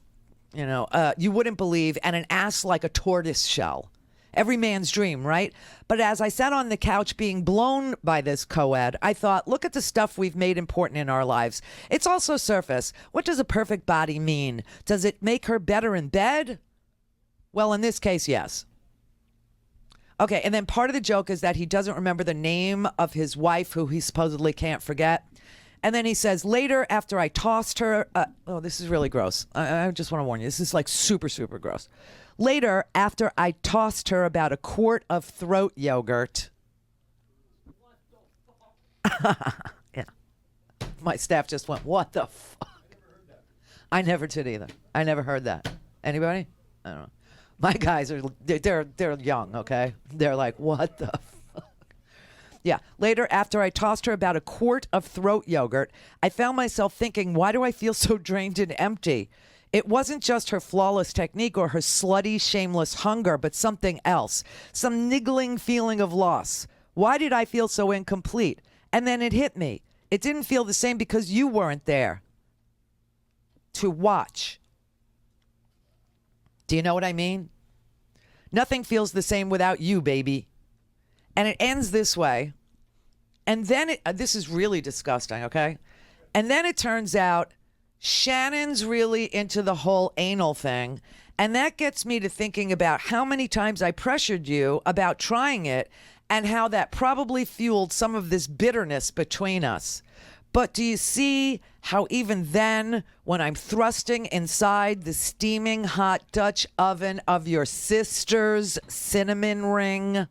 Speaker 7: you wouldn't believe, and an ass like a tortoise shell. Every man's dream, right? But as I sat on the couch being blown by this co-ed, I thought, look at the stuff we've made important in our lives. It's also surface. What does a perfect body mean? Does it make her better in bed? Well, in this case, yes. Okay, and then part of the joke is that he doesn't remember the name of his wife, who he supposedly can't forget. And then he says, later, after I tossed her... this is really gross. I just want to warn you. This is like super, super gross. Later, after I tossed her about a quart of throat yogurt... Yeah. My staff just went, what the fuck? I never did either. I never heard that. Anybody? I don't know. My guys they're young, okay? They're like, what the fuck? Yeah. Later, after I tossed her about a quart of throat yogurt, I found myself thinking, why do I feel so drained and empty? It wasn't just her flawless technique or her slutty, shameless hunger, but something else. Some niggling feeling of loss. Why did I feel so incomplete? And then it hit me. It didn't feel the same because you weren't there to watch. Do you know what I mean? Nothing feels the same without you, baby. And it ends this way. And then this is really disgusting, okay? And then it turns out Shannon's really into the whole anal thing. And that gets me to thinking about how many times I pressured you about trying it and how that probably fueled some of this bitterness between us. But do you see how even then, when I'm thrusting inside the steaming hot Dutch oven of your sister's cinnamon ring,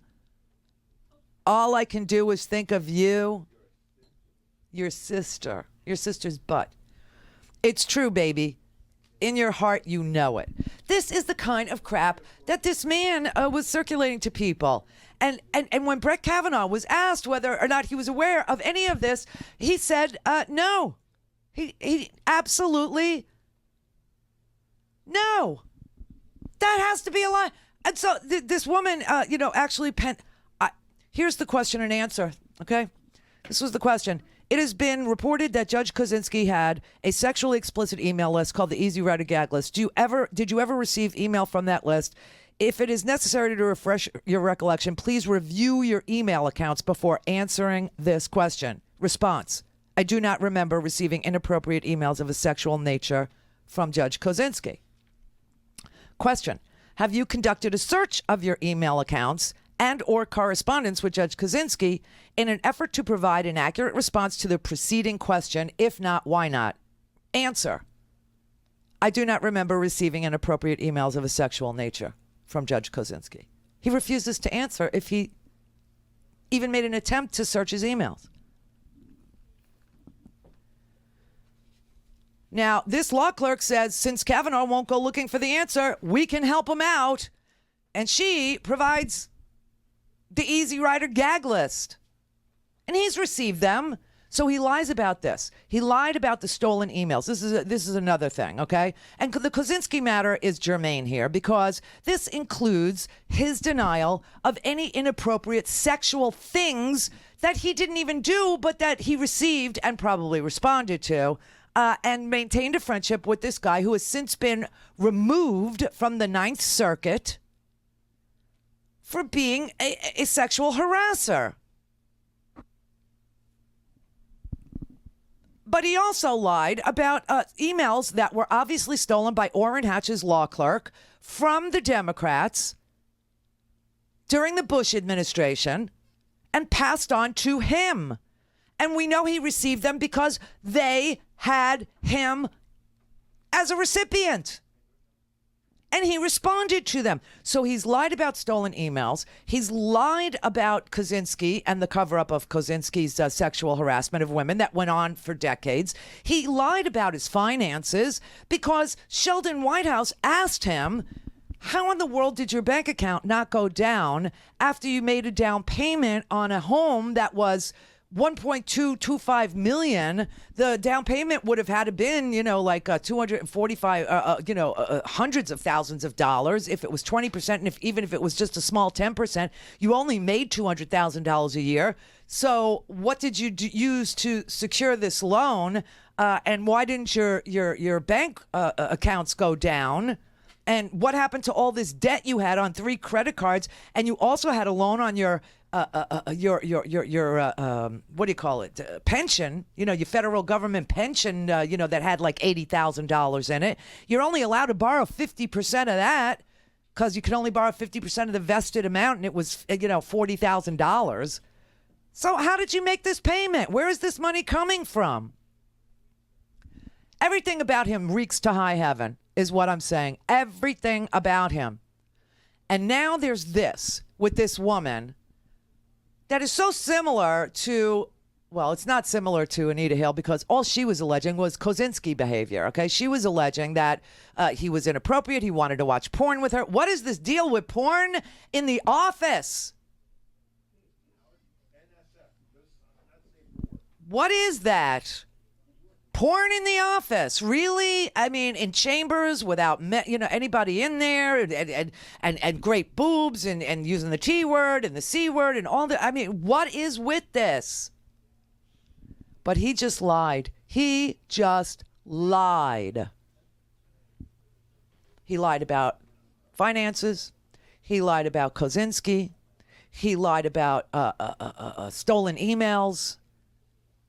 Speaker 7: all I can do is think of you, your sister's butt. It's true, baby. In your heart, you know it. This is the kind of crap that this man was circulating to people. And when Brett Kavanaugh was asked whether or not he was aware of any of this, he said no. He absolutely no. That has to be a lie. And so this woman, actually here's the question and answer, okay? This was the question. It has been reported that Judge Kozinski had a sexually explicit email list called the Easy Rider Gag List. Did you ever receive email from that list? If it is necessary to refresh your recollection, please review your email accounts before answering this question. Response: I do not remember receiving inappropriate emails of a sexual nature from Judge Kozinski. Question: have you conducted a search of your email accounts and or correspondence with Judge Kozinski in an effort to provide an accurate response to the preceding question? If not, why not? Answer: I do not remember receiving inappropriate emails of a sexual nature from Judge Kozinski. He refuses to answer if he even made an attempt to search his emails. Now, this law clerk says since Kavanaugh won't go looking for the answer, we can help him out. And she provides the Easy Rider gag list. And he's received them. So he lies about this. He lied about the stolen emails. This is another thing, okay? And the Kozinski matter is germane here because this includes his denial of any inappropriate sexual things that he didn't even do, but that he received and probably responded to, and maintained a friendship with this guy who has since been removed from the Ninth Circuit for being a sexual harasser. But he also lied about emails that were obviously stolen by Orrin Hatch's law clerk from the Democrats during the Bush administration and passed on to him. And we know he received them because they had him as a recipient. And he responded to them. So he's lied about stolen emails. He's lied about Kozinski and the cover-up of Kozinski's sexual harassment of women that went on for decades. He lied about his finances because Sheldon Whitehouse asked him, how in the world did your bank account not go down after you made a down payment on a home that was $1.225 million? The down payment would have had to been, like 245, hundreds of thousands of dollars if it was 20%, and even if it was just a small 10%, you only made $200,000 a year. So what did you use to secure this loan? And why didn't your bank accounts go down? And what happened to all this debt you had on 3 credit cards? And you also had a loan on your what do you call it? Pension, your federal government pension, that had like $80,000 in it. You're only allowed to borrow 50% of that because you can only borrow 50% of the vested amount, and it was, $40,000. So how did you make this payment? Where is this money coming from? Everything about him reeks to high heaven, is what I'm saying. Everything about him. And now there's this with this woman that is so similar to, well, it's not similar to Anita Hill because all she was alleging was Kozinski behavior, okay? She was alleging that he was inappropriate. He wanted to watch porn with her. What is this deal with porn in the office? What is that? Porn in the office, really? I mean, in chambers without anybody in there, and great boobs, and using the T word and the C word and all that. I mean, what is with this? But he just lied. He just lied. He lied about finances. He lied about Kozinski. He lied about stolen emails.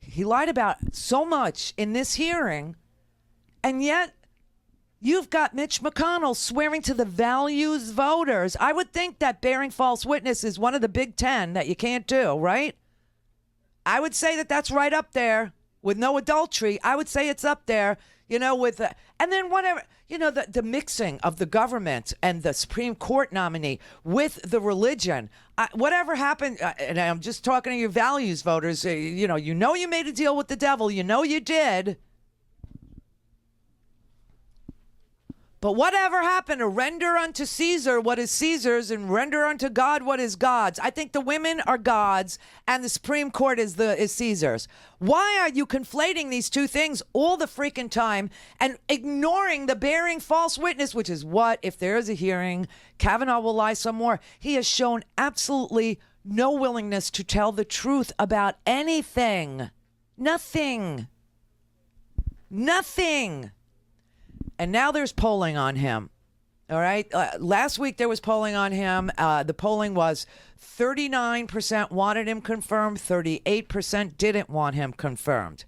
Speaker 7: He lied about so much in this hearing, and yet you've got Mitch McConnell swearing to the values voters. I would think that bearing false witness is one of the big 10 that you can't do, right? I would say that that's right up there. with no adultery, I would say it's up there, with and then whatever, the mixing of the government and the Supreme Court nominee with the religion, whatever happened, and I'm just talking to your values voters, you made a deal with the devil, you did. But whatever happened to render unto Caesar what is Caesar's and render unto God what is God's? I think the women are God's and the Supreme Court is Caesar's. Why are you conflating these two things all the freaking time and ignoring the bearing false witness, which is what, if there is a hearing, Kavanaugh will lie some more. He has shown absolutely no willingness to tell the truth about anything. Nothing. And now there's polling on him. All right. Last week there was polling on him. The polling was 39% wanted him confirmed, 38% didn't want him confirmed.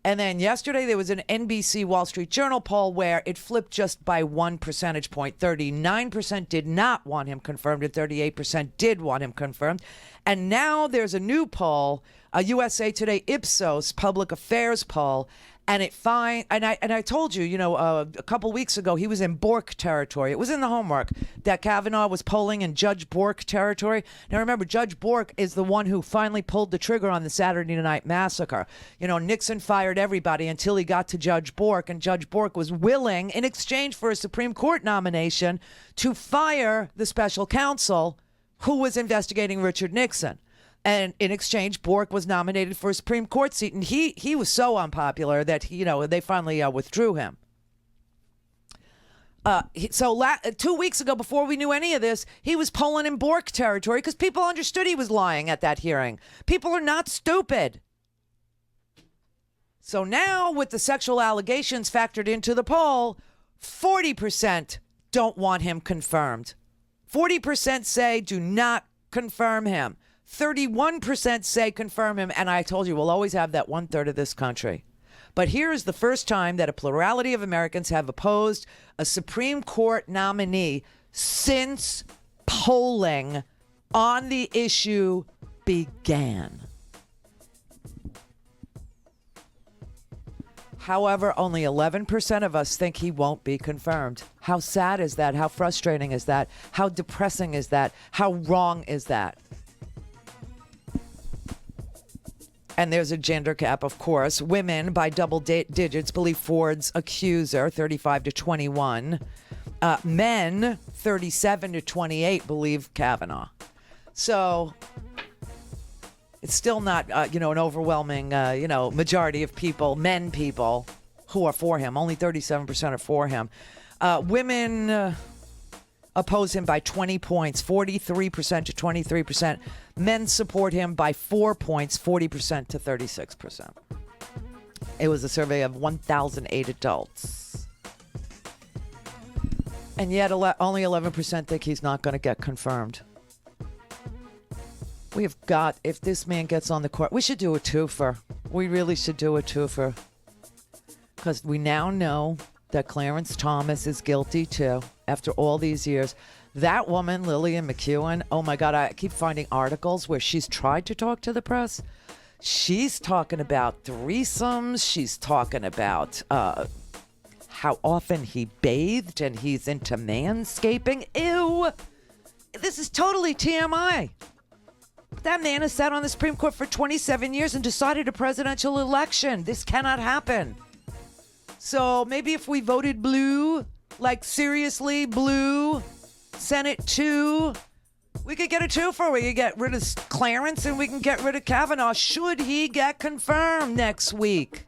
Speaker 7: And then yesterday there was an NBC Wall Street Journal poll where it flipped just by 1 percentage point. 39% did not want him confirmed and 38% did want him confirmed. And now there's a new poll, a USA Today Ipsos public affairs poll. And I told you, a couple weeks ago, he was in Bork territory. It was in the homework that Kavanaugh was polling in Judge Bork territory. Now, remember, Judge Bork is the one who finally pulled the trigger on the Saturday Night Massacre. Nixon fired everybody until he got to Judge Bork, and Judge Bork was willing, in exchange for a Supreme Court nomination, to fire the special counsel who was investigating Richard Nixon. And in exchange, Bork was nominated for a Supreme Court seat, and he was so unpopular that they finally withdrew him. So 2 weeks ago, before we knew any of this, he was polling in Bork territory because people understood he was lying at that hearing. People are not stupid. So now, with the sexual allegations factored into the poll, 40% don't want him confirmed. 40% say do not confirm him. 31% say confirm him, and I told you we'll always have that 1/3 of this country. But here is the first time that a plurality of Americans have opposed a Supreme Court nominee since polling on the issue began. However, only 11% of us think he won't be confirmed. How sad is that? How frustrating is that? How depressing is that? How wrong is that? And there's a gender gap, of course. Women, by double digits, believe Ford's accuser, 35 to 21. Men, 37 to 28, believe Kavanaugh. So it's still not, an overwhelming, majority of people, people, who are for him. Only 37% are for him. Women oppose him by 20 points, 43% to 23%. Men support him by 4 points, 40% to 36%. It was a survey of 1,008 adults. And yet only 11% think he's not going to get confirmed. If this man gets on the court, we should do a twofer. We really should do a twofer. Because we now know that Clarence Thomas is guilty too, after all these years. That woman, Lillian McEwen, oh my God, I keep finding articles where she's tried to talk to the press. She's talking about threesomes. She's talking about how often he bathed and he's into manscaping. Ew! This is totally TMI. That man has sat on the Supreme Court for 27 years and decided a presidential election. This cannot happen. So maybe if we voted blue, like seriously blue, Senate 2, we could get a twofer. We could get rid of Clarence and we can get rid of Kavanaugh. Should he get confirmed next week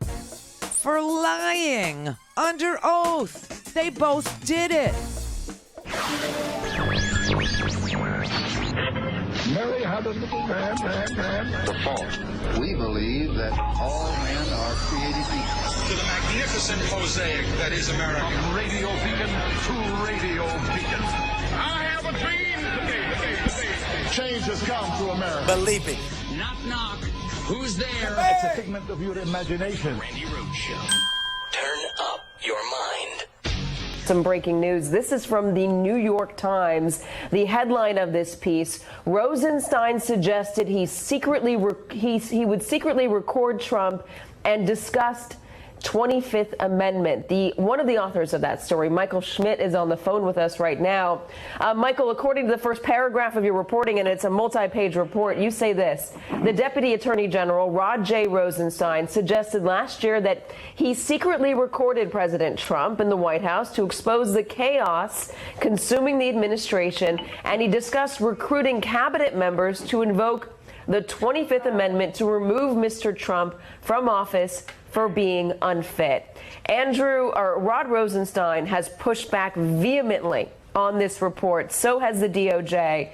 Speaker 7: for lying under oath? They both did it.
Speaker 3: Mary had a little red.
Speaker 1: The fault. We believe that all men are created equal.
Speaker 2: To the magnificent mosaic that is America.
Speaker 3: From radio beacon to radio beacon. I have a dream today. Change has come to America.
Speaker 4: Believe it.
Speaker 5: Knock, knock. Who's there?
Speaker 3: It's a figment of your imagination.
Speaker 5: Randi Rhodes Show.
Speaker 4: Turn up your mind.
Speaker 12: Some breaking news. This is from the New York Times. The headline of this piece: Rosenstein suggested he would secretly record Trump and discussed 25th Amendment. One of the authors of that story, Michael Schmidt, is on the phone with us right now. Michael, according to the first paragraph of your reporting, and it's a multi-page report, you say this: the Deputy Attorney General, Rod J. Rosenstein, suggested last year that he secretly recorded President Trump in the White House to expose the chaos consuming the administration, and he discussed recruiting cabinet members to invoke the 25th Amendment to remove Mr. Trump from office for being unfit. Rod Rosenstein has pushed back vehemently on this report. So has the DOJ.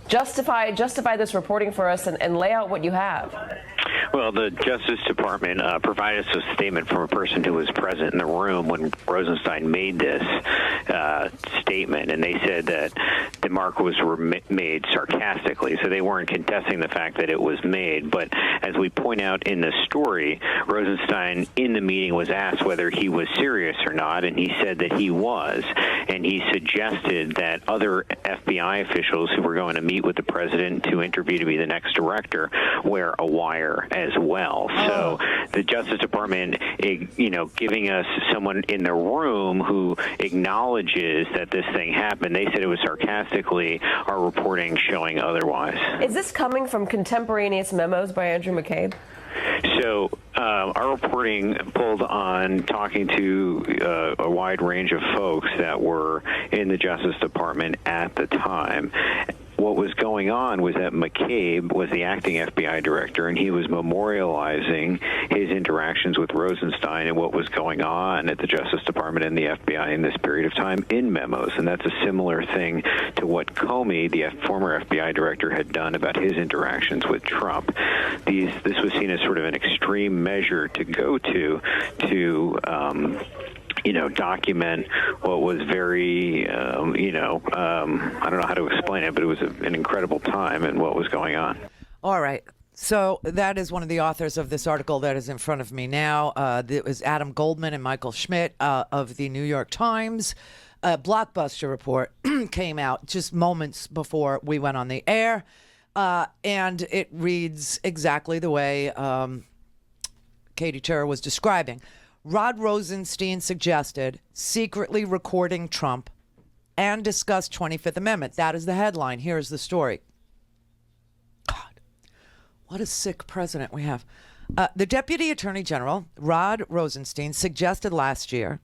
Speaker 12: Justify this reporting for us and lay out what you have.
Speaker 13: Well, the Justice Department provided us a statement from a person who was present in the room when Rosenstein made this statement, and they said that the remark was made sarcastically, so they weren't contesting the fact that it was made. But as we point out in the story, Rosenstein in the meeting was asked whether he was serious or not, and he said that he was, and he suggested that other FBI officials who were going to meet with the president to interview to be the next director wear a wire as well. So the Justice Department, giving us someone in the room who acknowledges that this thing happened, they said it was sarcastically, our reporting showing otherwise.
Speaker 12: Is this coming from contemporaneous memos by Andrew McCabe?
Speaker 13: So our reporting pulled on talking to a wide range of folks that were in the Justice Department at the time. What was going on was that McCabe was the acting FBI director, and he was memorializing his interactions with Rosenstein and what was going on at the Justice Department and the FBI in this period of time in memos. And that's a similar thing to what Comey, the former FBI director, had done about his interactions with Trump. This was seen as sort of an extreme measure to go to document what was very, I don't know how to explain it, but it was an incredible time and what was going on.
Speaker 7: All right. So that is one of the authors of this article that is in front of me now. It was Adam Goldman and Michael Schmidt of the New York Times. A blockbuster report came out just moments before we went on the air, and it reads exactly the way Katie Turr was describing. Rod Rosenstein suggested secretly recording Trump and discussed 25th Amendment. That is the headline. Here's the story. God, what a sick president we have. The Deputy Attorney General, Rod Rosenstein, suggested last year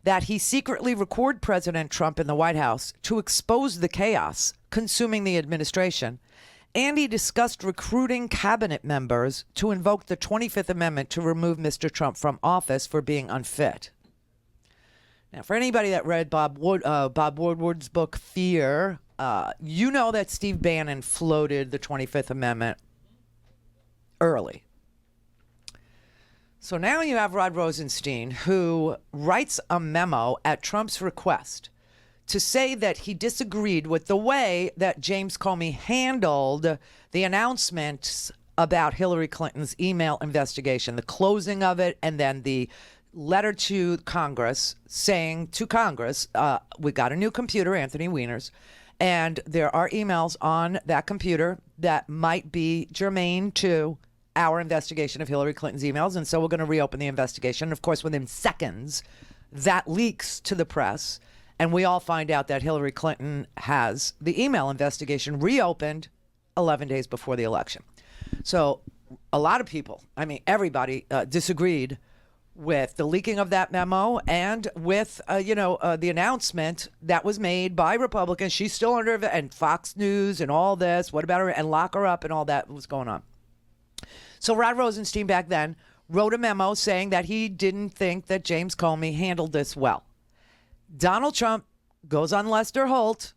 Speaker 7: that he secretly record President Trump in the White House to expose the chaos consuming the administration. And he discussed recruiting cabinet members to invoke the 25th Amendment to remove Mr. Trump from office for being unfit. Now, for anybody that read Bob Woodward's book, Fear, you know that Steve Bannon floated the 25th Amendment early. So now you have Rod Rosenstein, who writes a memo at Trump's request to say that he disagreed with the way that James Comey handled the announcements about Hillary Clinton's email investigation, the closing of it, and then the letter to Congress saying to Congress, we got a new computer, Anthony Weiner's, and there are emails on that computer that might be germane to our investigation of Hillary Clinton's emails, and so we're going to reopen the investigation. Of course, within seconds, that leaks to the press, and we all find out that Hillary Clinton has the email investigation reopened 11 days before the election. So a lot of people, I mean, everybody disagreed with the leaking of that memo and with, the announcement that was made by Republicans. She's still under, and Fox News and all this, what about her, and lock her up and all that was going on. So Rod Rosenstein back then wrote a memo saying that he didn't think that James Comey handled this well. Donald Trump goes on Lester Holt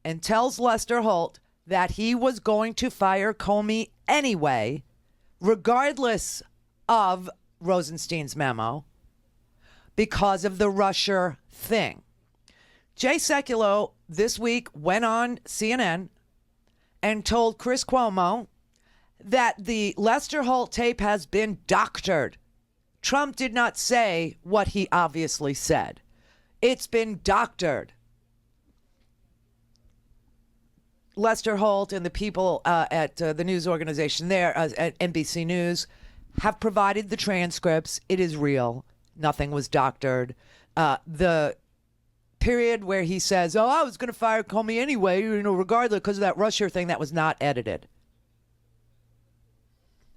Speaker 7: and tells Lester Holt that he was going to fire Comey anyway, regardless of Rosenstein's memo, because of the Russia thing. Jay Sekulow this week went on CNN and told Chris Cuomo that the Lester Holt tape has been doctored. Trump did not say what he obviously said. It's been doctored. Lester Holt and the people at the news organization there at NBC News have provided the transcripts. It is real. Nothing was doctored. The period where he says, I was going to fire Comey anyway, regardless because of that Russia thing, that was not edited.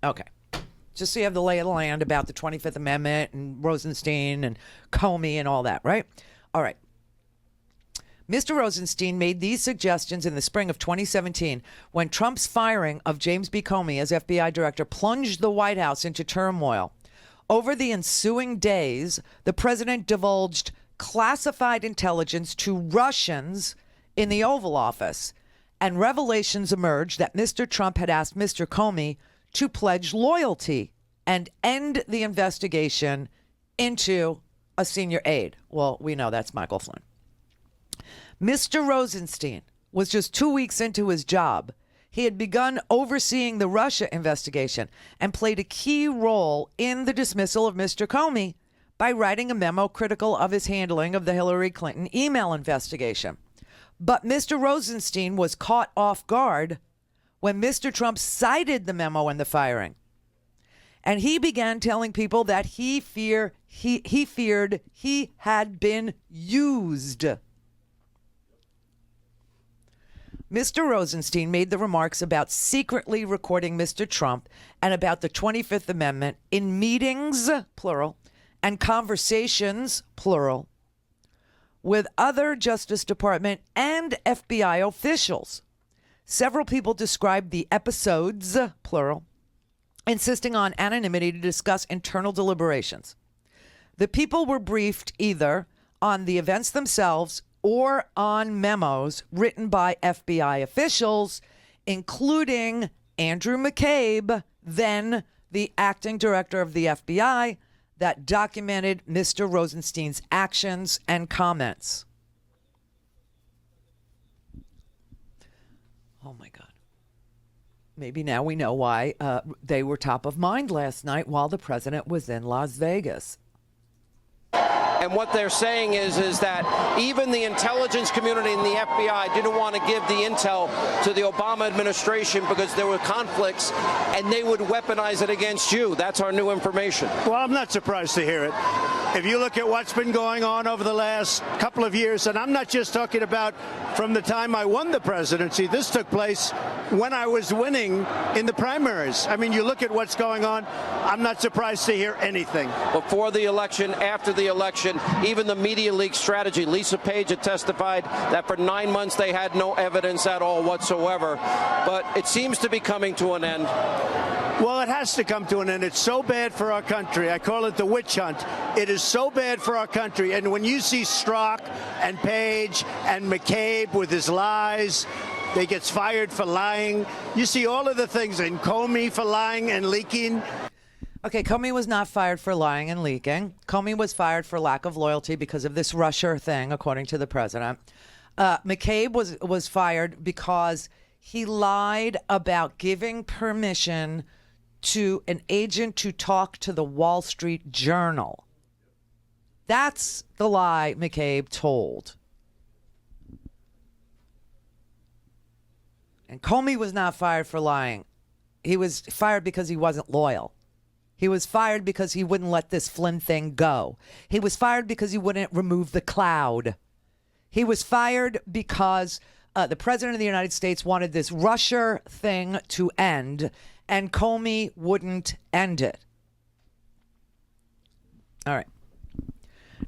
Speaker 7: Okay. Just so you have the lay of the land about the 25th Amendment and Rosenstein and Comey and all that, right? All right. Mr. Rosenstein made these suggestions in the spring of 2017 when Trump's firing of James B. Comey as FBI director plunged the White House into turmoil. Over the ensuing days, the president divulged classified intelligence to Russians in the Oval Office, and revelations emerged that Mr. Trump had asked Mr. Comey to pledge loyalty and end the investigation into a senior aide. Well, we know that's Michael Flynn. Mr. Rosenstein was just 2 weeks into his job. He had begun overseeing the Russia investigation and played a key role in the dismissal of Mr. Comey by writing a memo critical of his handling of the Hillary Clinton email investigation. But Mr. Rosenstein was caught off guard when Mr. Trump cited the memo in the firing. And he began telling people that he feared he had been used. Mr. Rosenstein made the remarks about secretly recording Mr. Trump and about the 25th Amendment in meetings, plural, and conversations, plural, with other Justice Department and FBI officials. Several people described the episodes, plural, insisting on anonymity to discuss internal deliberations. The people were briefed either on the events themselves or on memos written by FBI officials, including Andrew McCabe, then the acting director of the FBI, that documented Mr. Rosenstein's actions and comments. Oh, my God. Maybe now we know why they were top of mind last night while the president was in Las Vegas.
Speaker 11: And what they're saying is that even the intelligence community and the FBI didn't want to give the intel to the Obama administration because there were conflicts and they would weaponize it against you. That's our new information.
Speaker 10: Well, I'm not surprised to hear it. If you look at what's been going on over the last couple of years, and I'm not just talking about from the time I won the presidency, this took place when I was winning in the primaries. I mean, you look at what's going on, I'm not surprised to hear anything.
Speaker 11: Before the election, after the election, even the media leak strategy. Lisa Page had testified that for 9 months they had no evidence at all whatsoever. But it seems to be coming to an end.
Speaker 10: Well, it has to come to an end. It's so bad for our country. I call it the witch hunt. It is so bad for our country. And when you see Strzok and Page and McCabe with his lies, they gets fired for lying. You see all of the things, and Comey for lying and leaking.
Speaker 7: Okay, Comey was not fired for lying and leaking. Comey was fired for lack of loyalty because of this Russia thing, according to the president. McCabe was fired because he lied about giving permission to an agent to talk to the Wall Street Journal. That's the lie McCabe told. And Comey was not fired for lying. He was fired because he wasn't loyal. He was fired because he wouldn't let this Flynn thing go. He was fired because he wouldn't remove the cloud. He was fired because the president of the United States wanted this Russia thing to end, and Comey wouldn't end it. All right.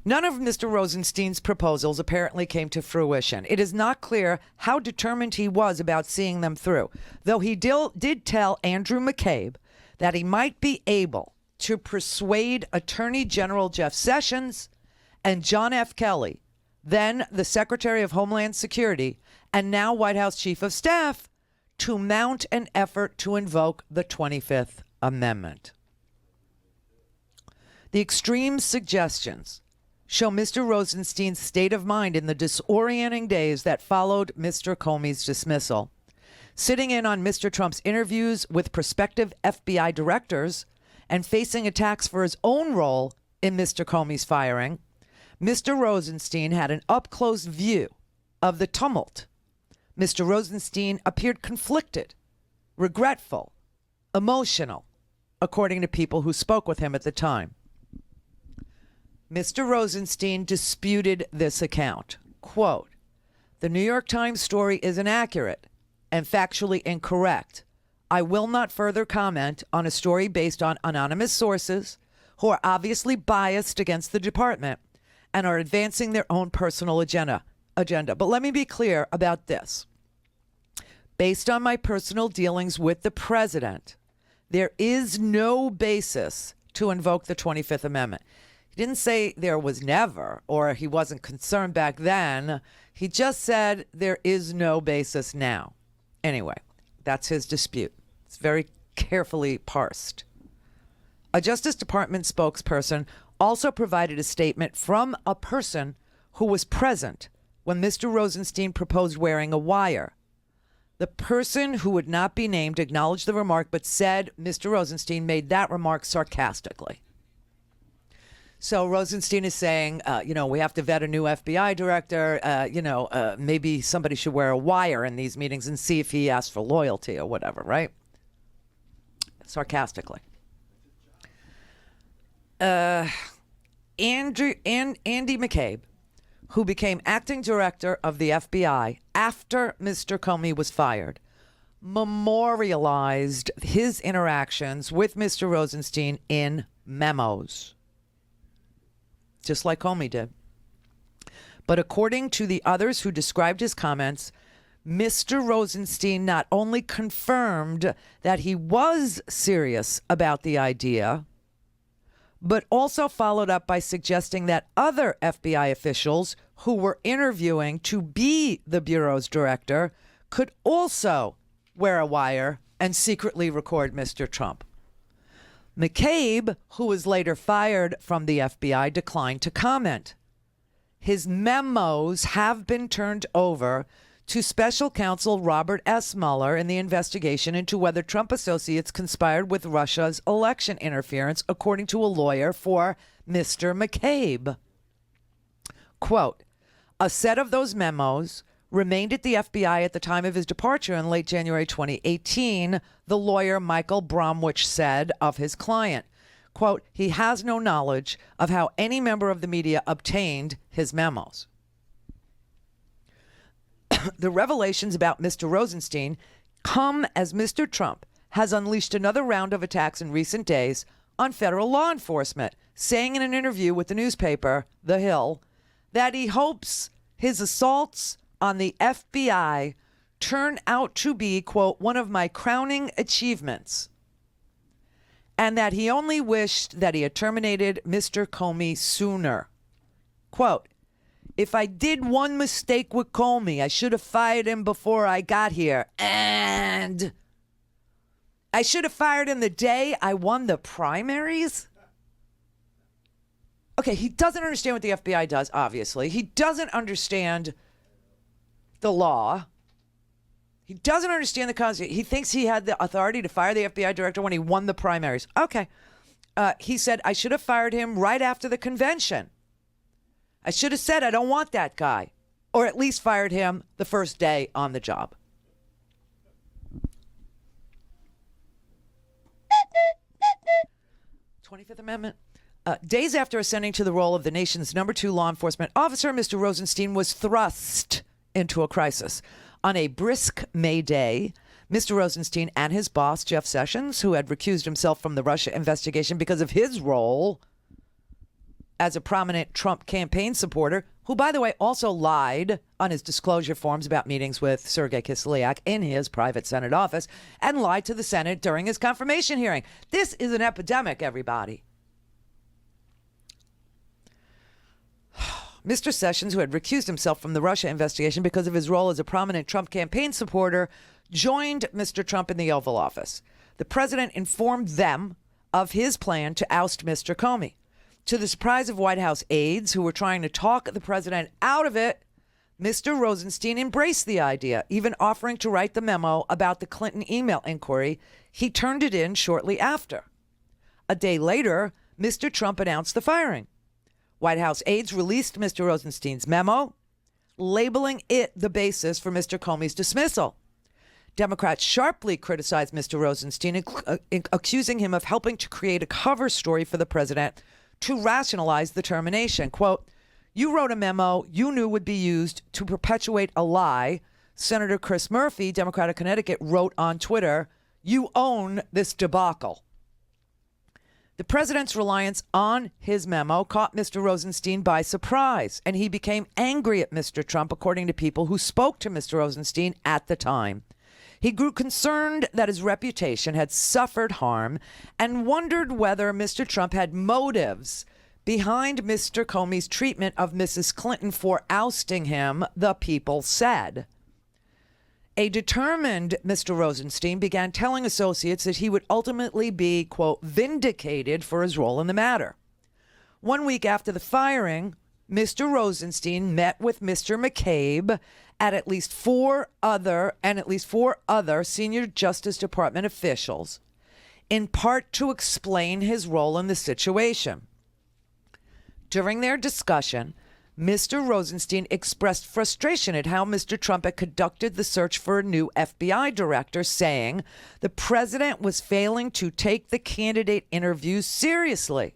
Speaker 7: None of Mr. Rosenstein's proposals apparently came to fruition. It is not clear how determined he was about seeing them through, though he did tell Andrew McCabe that he might be able to persuade Attorney General Jeff Sessions and John F. Kelly, then the Secretary of Homeland Security and now White House Chief of Staff, to mount an effort to invoke the 25th Amendment. The extreme suggestions show Mr. Rosenstein's state of mind in the disorienting days that followed Mr. Comey's dismissal. Sitting in on Mr. Trump's interviews with prospective FBI directors and facing attacks for his own role in Mr. Comey's firing, Mr. Rosenstein had an up-close view of the tumult. Mr. Rosenstein appeared conflicted, regretful, emotional, according to people who spoke with him at the time. Mr. Rosenstein disputed this account. Quote, "The New York Times story is inaccurate and factually incorrect. I will not further comment on a story based on anonymous sources who are obviously biased against the department and are advancing their own personal agenda. But let me be clear about this. Based on my personal dealings with the president, there is no basis to invoke the 25th Amendment." He didn't say there was never, or he wasn't concerned back then. He just said there is no basis now. Anyway, that's his dispute. It's very carefully parsed. A Justice Department spokesperson also provided a statement from a person who was present when Mr. Rosenstein proposed wearing a wire. The person who would not be named acknowledged the remark, but said Mr. Rosenstein made that remark sarcastically. So Rosenstein is saying, we have to vet a new FBI director. Maybe somebody should wear a wire in these meetings and see if he asks for loyalty or whatever, right? Sarcastically. Andy McCabe, who became acting director of the FBI after Mr. Comey was fired, memorialized his interactions with Mr. Rosenstein in memos, just like Comey did. But according to the others who described his comments, Mr. Rosenstein not only confirmed that he was serious about the idea, but also followed up by suggesting that other FBI officials who were interviewing to be the Bureau's director could also wear a wire and secretly record Mr. Trump. McCabe, who was later fired from the FBI, declined to comment. His memos have been turned over to Special Counsel Robert S. Mueller in the investigation into whether Trump associates conspired with Russia's election interference, according to a lawyer for Mr. McCabe. Quote, "A set of those memos remained at the FBI at the time of his departure in late January 2018, the lawyer Michael Bromwich said of his client. Quote, "He has no knowledge of how any member of the media obtained his memos." The revelations about Mr. Rosenstein come as Mr. Trump has unleashed another round of attacks in recent days on federal law enforcement, saying in an interview with the newspaper, The Hill, that he hopes his assaults on the FBI turn out to be, quote, "one of my crowning achievements," and that he only wished that he had terminated Mr. Comey sooner. Quote, "If I did one mistake with Comey, I should have fired him before I got here. And I should have fired him the day I won the primaries." Okay, he doesn't understand what the FBI does, obviously. He doesn't understand the law. He doesn't understand the Constitution. He thinks he had the authority to fire the FBI director when he won the primaries. Okay. He said, "I should have fired him right after the convention. I should have said I don't want that guy," or at least fired him the first day on the job. '25th Amendment. Days after ascending to the role of the nation's #2 law enforcement officer, Mr. Rosenstein was thrust into a crisis. On a brisk May day, Mr. Rosenstein and his boss, Jeff Sessions, who had recused himself from the Russia investigation because of his role as a prominent Trump campaign supporter, who, by the way, also lied on his disclosure forms about meetings with Sergei Kislyak in his private Senate office and lied to the Senate during his confirmation hearing. This is an epidemic, everybody. Mr. Sessions, who had recused himself from the Russia investigation because of his role as a prominent Trump campaign supporter, joined Mr. Trump in the Oval Office. The president informed them of his plan to oust Mr. Comey. To the surprise of White House aides who were trying to talk the president out of it, Mr. Rosenstein embraced the idea, even offering to write the memo about the Clinton email inquiry. He turned it in shortly after. A day later, Mr. Trump announced the firing. White House aides released Mr. Rosenstein's memo, labeling it the basis for Mr. Comey's dismissal. Democrats sharply criticized Mr. Rosenstein, accusing him of helping to create a cover story for the president to rationalize the termination. Quote, "You wrote a memo you knew would be used to perpetuate a lie," Senator Chris Murphy, Democrat of Connecticut, wrote on Twitter. "You own this debacle." The president's reliance on his memo caught Mr. Rosenstein by surprise, and he became angry at Mr. Trump, according to people who spoke to Mr. Rosenstein at the time. He grew concerned that his reputation had suffered harm and wondered whether Mr. Trump had motives behind Mr. Comey's treatment of Mrs. Clinton for ousting him, the people said. A determined Mr. Rosenstein began telling associates that he would ultimately be, quote, vindicated for his role in the matter. 1 week after the firing, Mr. Rosenstein met with Mr. McCabe and at least four other senior Justice Department officials, in part to explain his role in the situation. During their discussion, Mr. Rosenstein expressed frustration at how Mr. Trump had conducted the search for a new FBI director, saying the president was failing to take the candidate interviews seriously.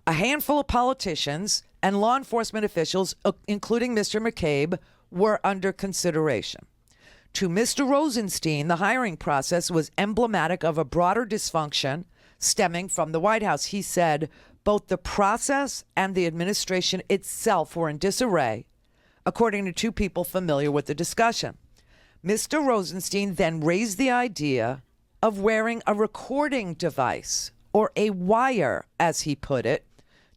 Speaker 7: A handful of politicians and law enforcement officials, including Mr. McCabe, were under consideration. To Mr. Rosenstein, the hiring process was emblematic of a broader dysfunction stemming from the White House. He said both the process and the administration itself were in disarray, according to two people familiar with the discussion. Mr. Rosenstein then raised the idea of wearing a recording device, or a wire, as he put it,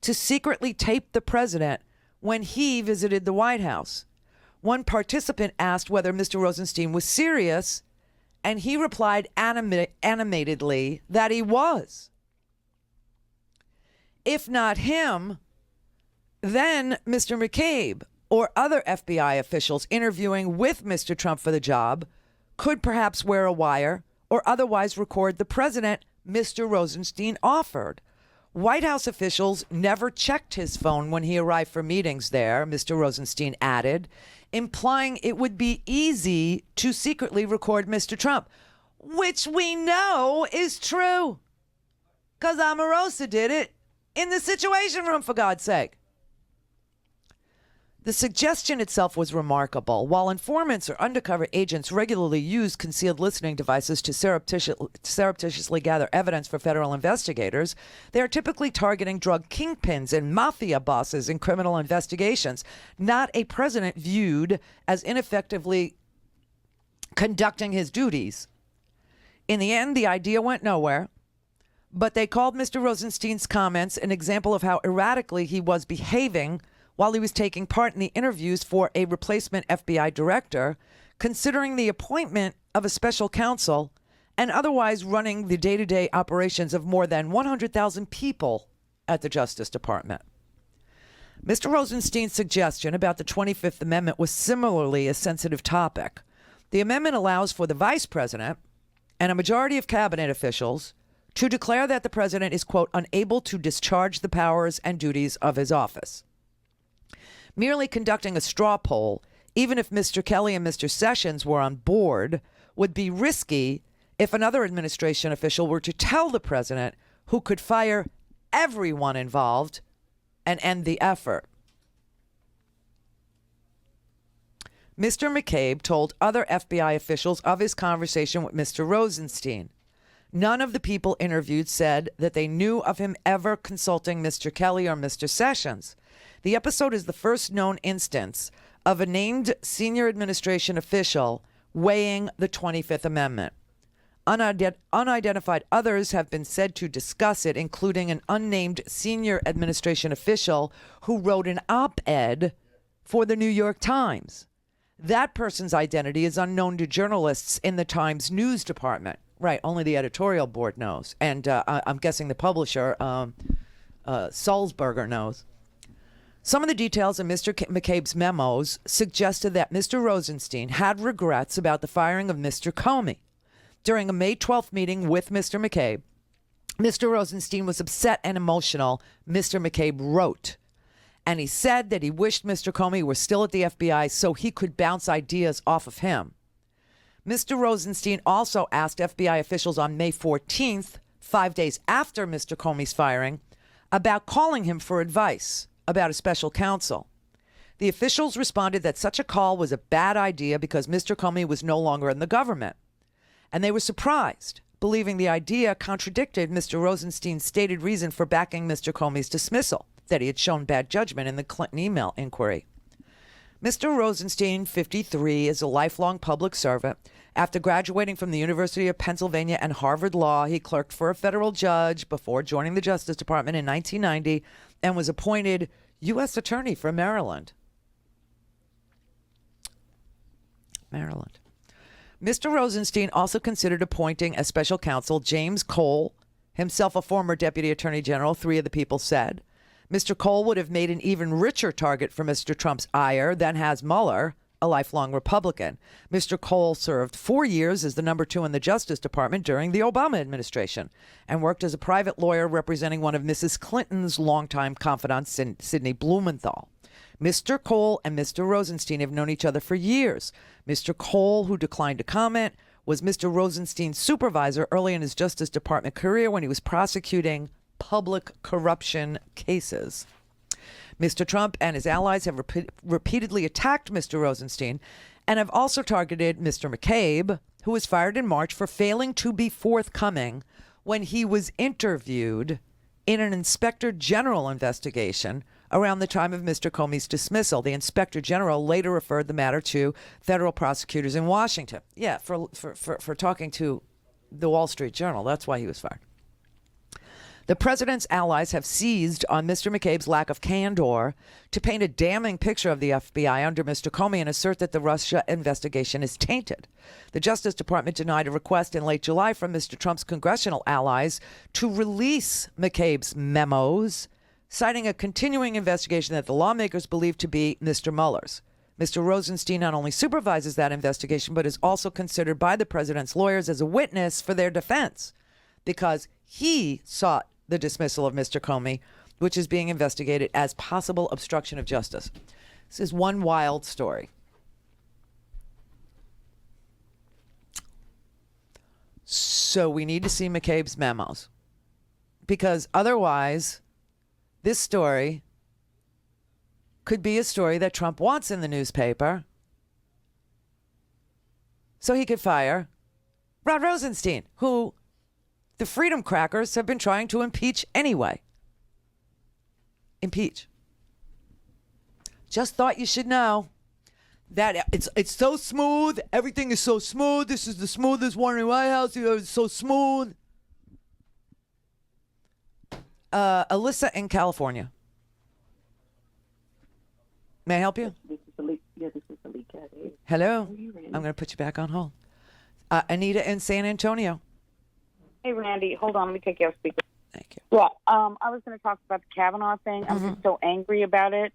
Speaker 7: to secretly tape the president when he visited the White House. One participant asked whether Mr. Rosenstein was serious, and he replied animatedly that he was. If not him, then Mr. McCabe or other FBI officials interviewing with Mr. Trump for the job could perhaps wear a wire or otherwise record the president Mr. Rosenstein offered. White House officials never checked his phone when he arrived for meetings there, Mr. Rosenstein added, implying it would be easy to secretly record Mr. Trump, which we know is true, because Omarosa did it in the Situation Room, for God's sake. The suggestion itself was remarkable. While informants or undercover agents regularly use concealed listening devices to surreptitiously gather evidence for federal investigators, they are typically targeting drug kingpins and mafia bosses in criminal investigations, not a president viewed as ineffectively conducting his duties. In the end, the idea went nowhere, but they called Mr. Rosenstein's comments an example of how erratically he was behaving while he was taking part in the interviews for a replacement FBI director, considering the appointment of a special counsel, and otherwise running the day-to-day operations of more than 100,000 people at the Justice Department. Mr. Rosenstein's suggestion about the 25th Amendment was similarly a sensitive topic. The amendment allows for the vice president and a majority of cabinet officials to declare that the president is, quote, unable to discharge the powers and duties of his office. Merely conducting a straw poll, even if Mr. Kelly and Mr. Sessions were on board, would be risky if another administration official were to tell the president, who could fire everyone involved and end the effort. Mr. McCabe told other FBI officials of his conversation with Mr. Rosenstein. None of the people interviewed said that they knew of him ever consulting Mr. Kelly or Mr. Sessions. The episode is the first known instance of a named senior administration official weighing the 25th Amendment. Unidentified others have been said to discuss it, including an unnamed senior administration official who wrote an op-ed for the New York Times. That person's identity is unknown to journalists in the Times news department. Right, only the editorial board knows. And I'm guessing the publisher, Sulzberger, knows. Some of the details in Mr. McCabe's memos suggested that Mr. Rosenstein had regrets about the firing of Mr. Comey. During a May 12th meeting with Mr. McCabe, Mr. Rosenstein was upset and emotional, Mr. McCabe wrote. And he said that he wished Mr. Comey were still at the FBI so he could bounce ideas off of him. Mr. Rosenstein also asked FBI officials on May 14th, 5 days after Mr. Comey's firing, about calling him for advice about a special counsel. The officials responded that such a call was a bad idea because Mr. Comey was no longer in the government. And they were surprised, believing the idea contradicted Mr. Rosenstein's stated reason for backing Mr. Comey's dismissal, that he had shown bad judgment in the Clinton email inquiry. Mr. Rosenstein, 53, is a lifelong public servant. After graduating from the University of Pennsylvania and Harvard Law, he clerked for a federal judge before joining the Justice Department in 1990 and was appointed U.S. Attorney for Maryland. Mr. Rosenstein also considered appointing as special counsel James Cole, himself a former Deputy Attorney General, three of the people said. Mr. Cole would have made an even richer target for Mr. Trump's ire than has Mueller, a lifelong Republican. Mr. Cole served 4 years as the number 2 in the Justice Department during the Obama administration and worked as a private lawyer representing one of Mrs. Clinton's longtime confidants, Sidney Blumenthal. Mr. Cole and Mr. Rosenstein have known each other for years. Mr. Cole, who declined to comment, was Mr. Rosenstein's supervisor early in his Justice Department career when he was prosecuting public corruption cases. Mr. Trump and his allies have repeatedly attacked Mr. Rosenstein and have also targeted Mr. McCabe, who was fired in March for failing to be forthcoming when he was interviewed in an Inspector General investigation around the time of Mr. Comey's dismissal. The Inspector General later referred the matter to federal prosecutors in Washington. Yeah, for talking to the Wall Street Journal. That's why he was fired. The president's allies have seized on Mr. McCabe's lack of candor to paint a damning picture of the FBI under Mr. Comey and assert that the Russia investigation is tainted. The Justice Department denied a request in late July from Mr. Trump's congressional allies to release McCabe's memos, citing a continuing investigation that the lawmakers believe to be Mr. Mueller's. Mr. Rosenstein not only supervises that investigation, but is also considered by the president's lawyers as a witness for their defense because he sought the dismissal of Mr. Comey, which is being investigated as possible obstruction of justice. This is one wild story. So we need to see McCabe's memos because otherwise this story could be a story that Trump wants in the newspaper so he could fire Rod Rosenstein, who the Freedom Crackers have been trying to impeach anyway. Impeach. Just thought you should know that it's so smooth. Everything is so smooth. This is the smoothest one in the White House. It's so smooth. Alyssa in California. May I help you?
Speaker 14: This is Alika.
Speaker 7: Hello. I'm going to put you back on hold. Anita in San Antonio.
Speaker 14: Hey, Randy, hold on. Let me take you off speaker.
Speaker 7: Thank you.
Speaker 14: Yeah, I was going to talk about the Kavanaugh thing. I'm just so angry about it.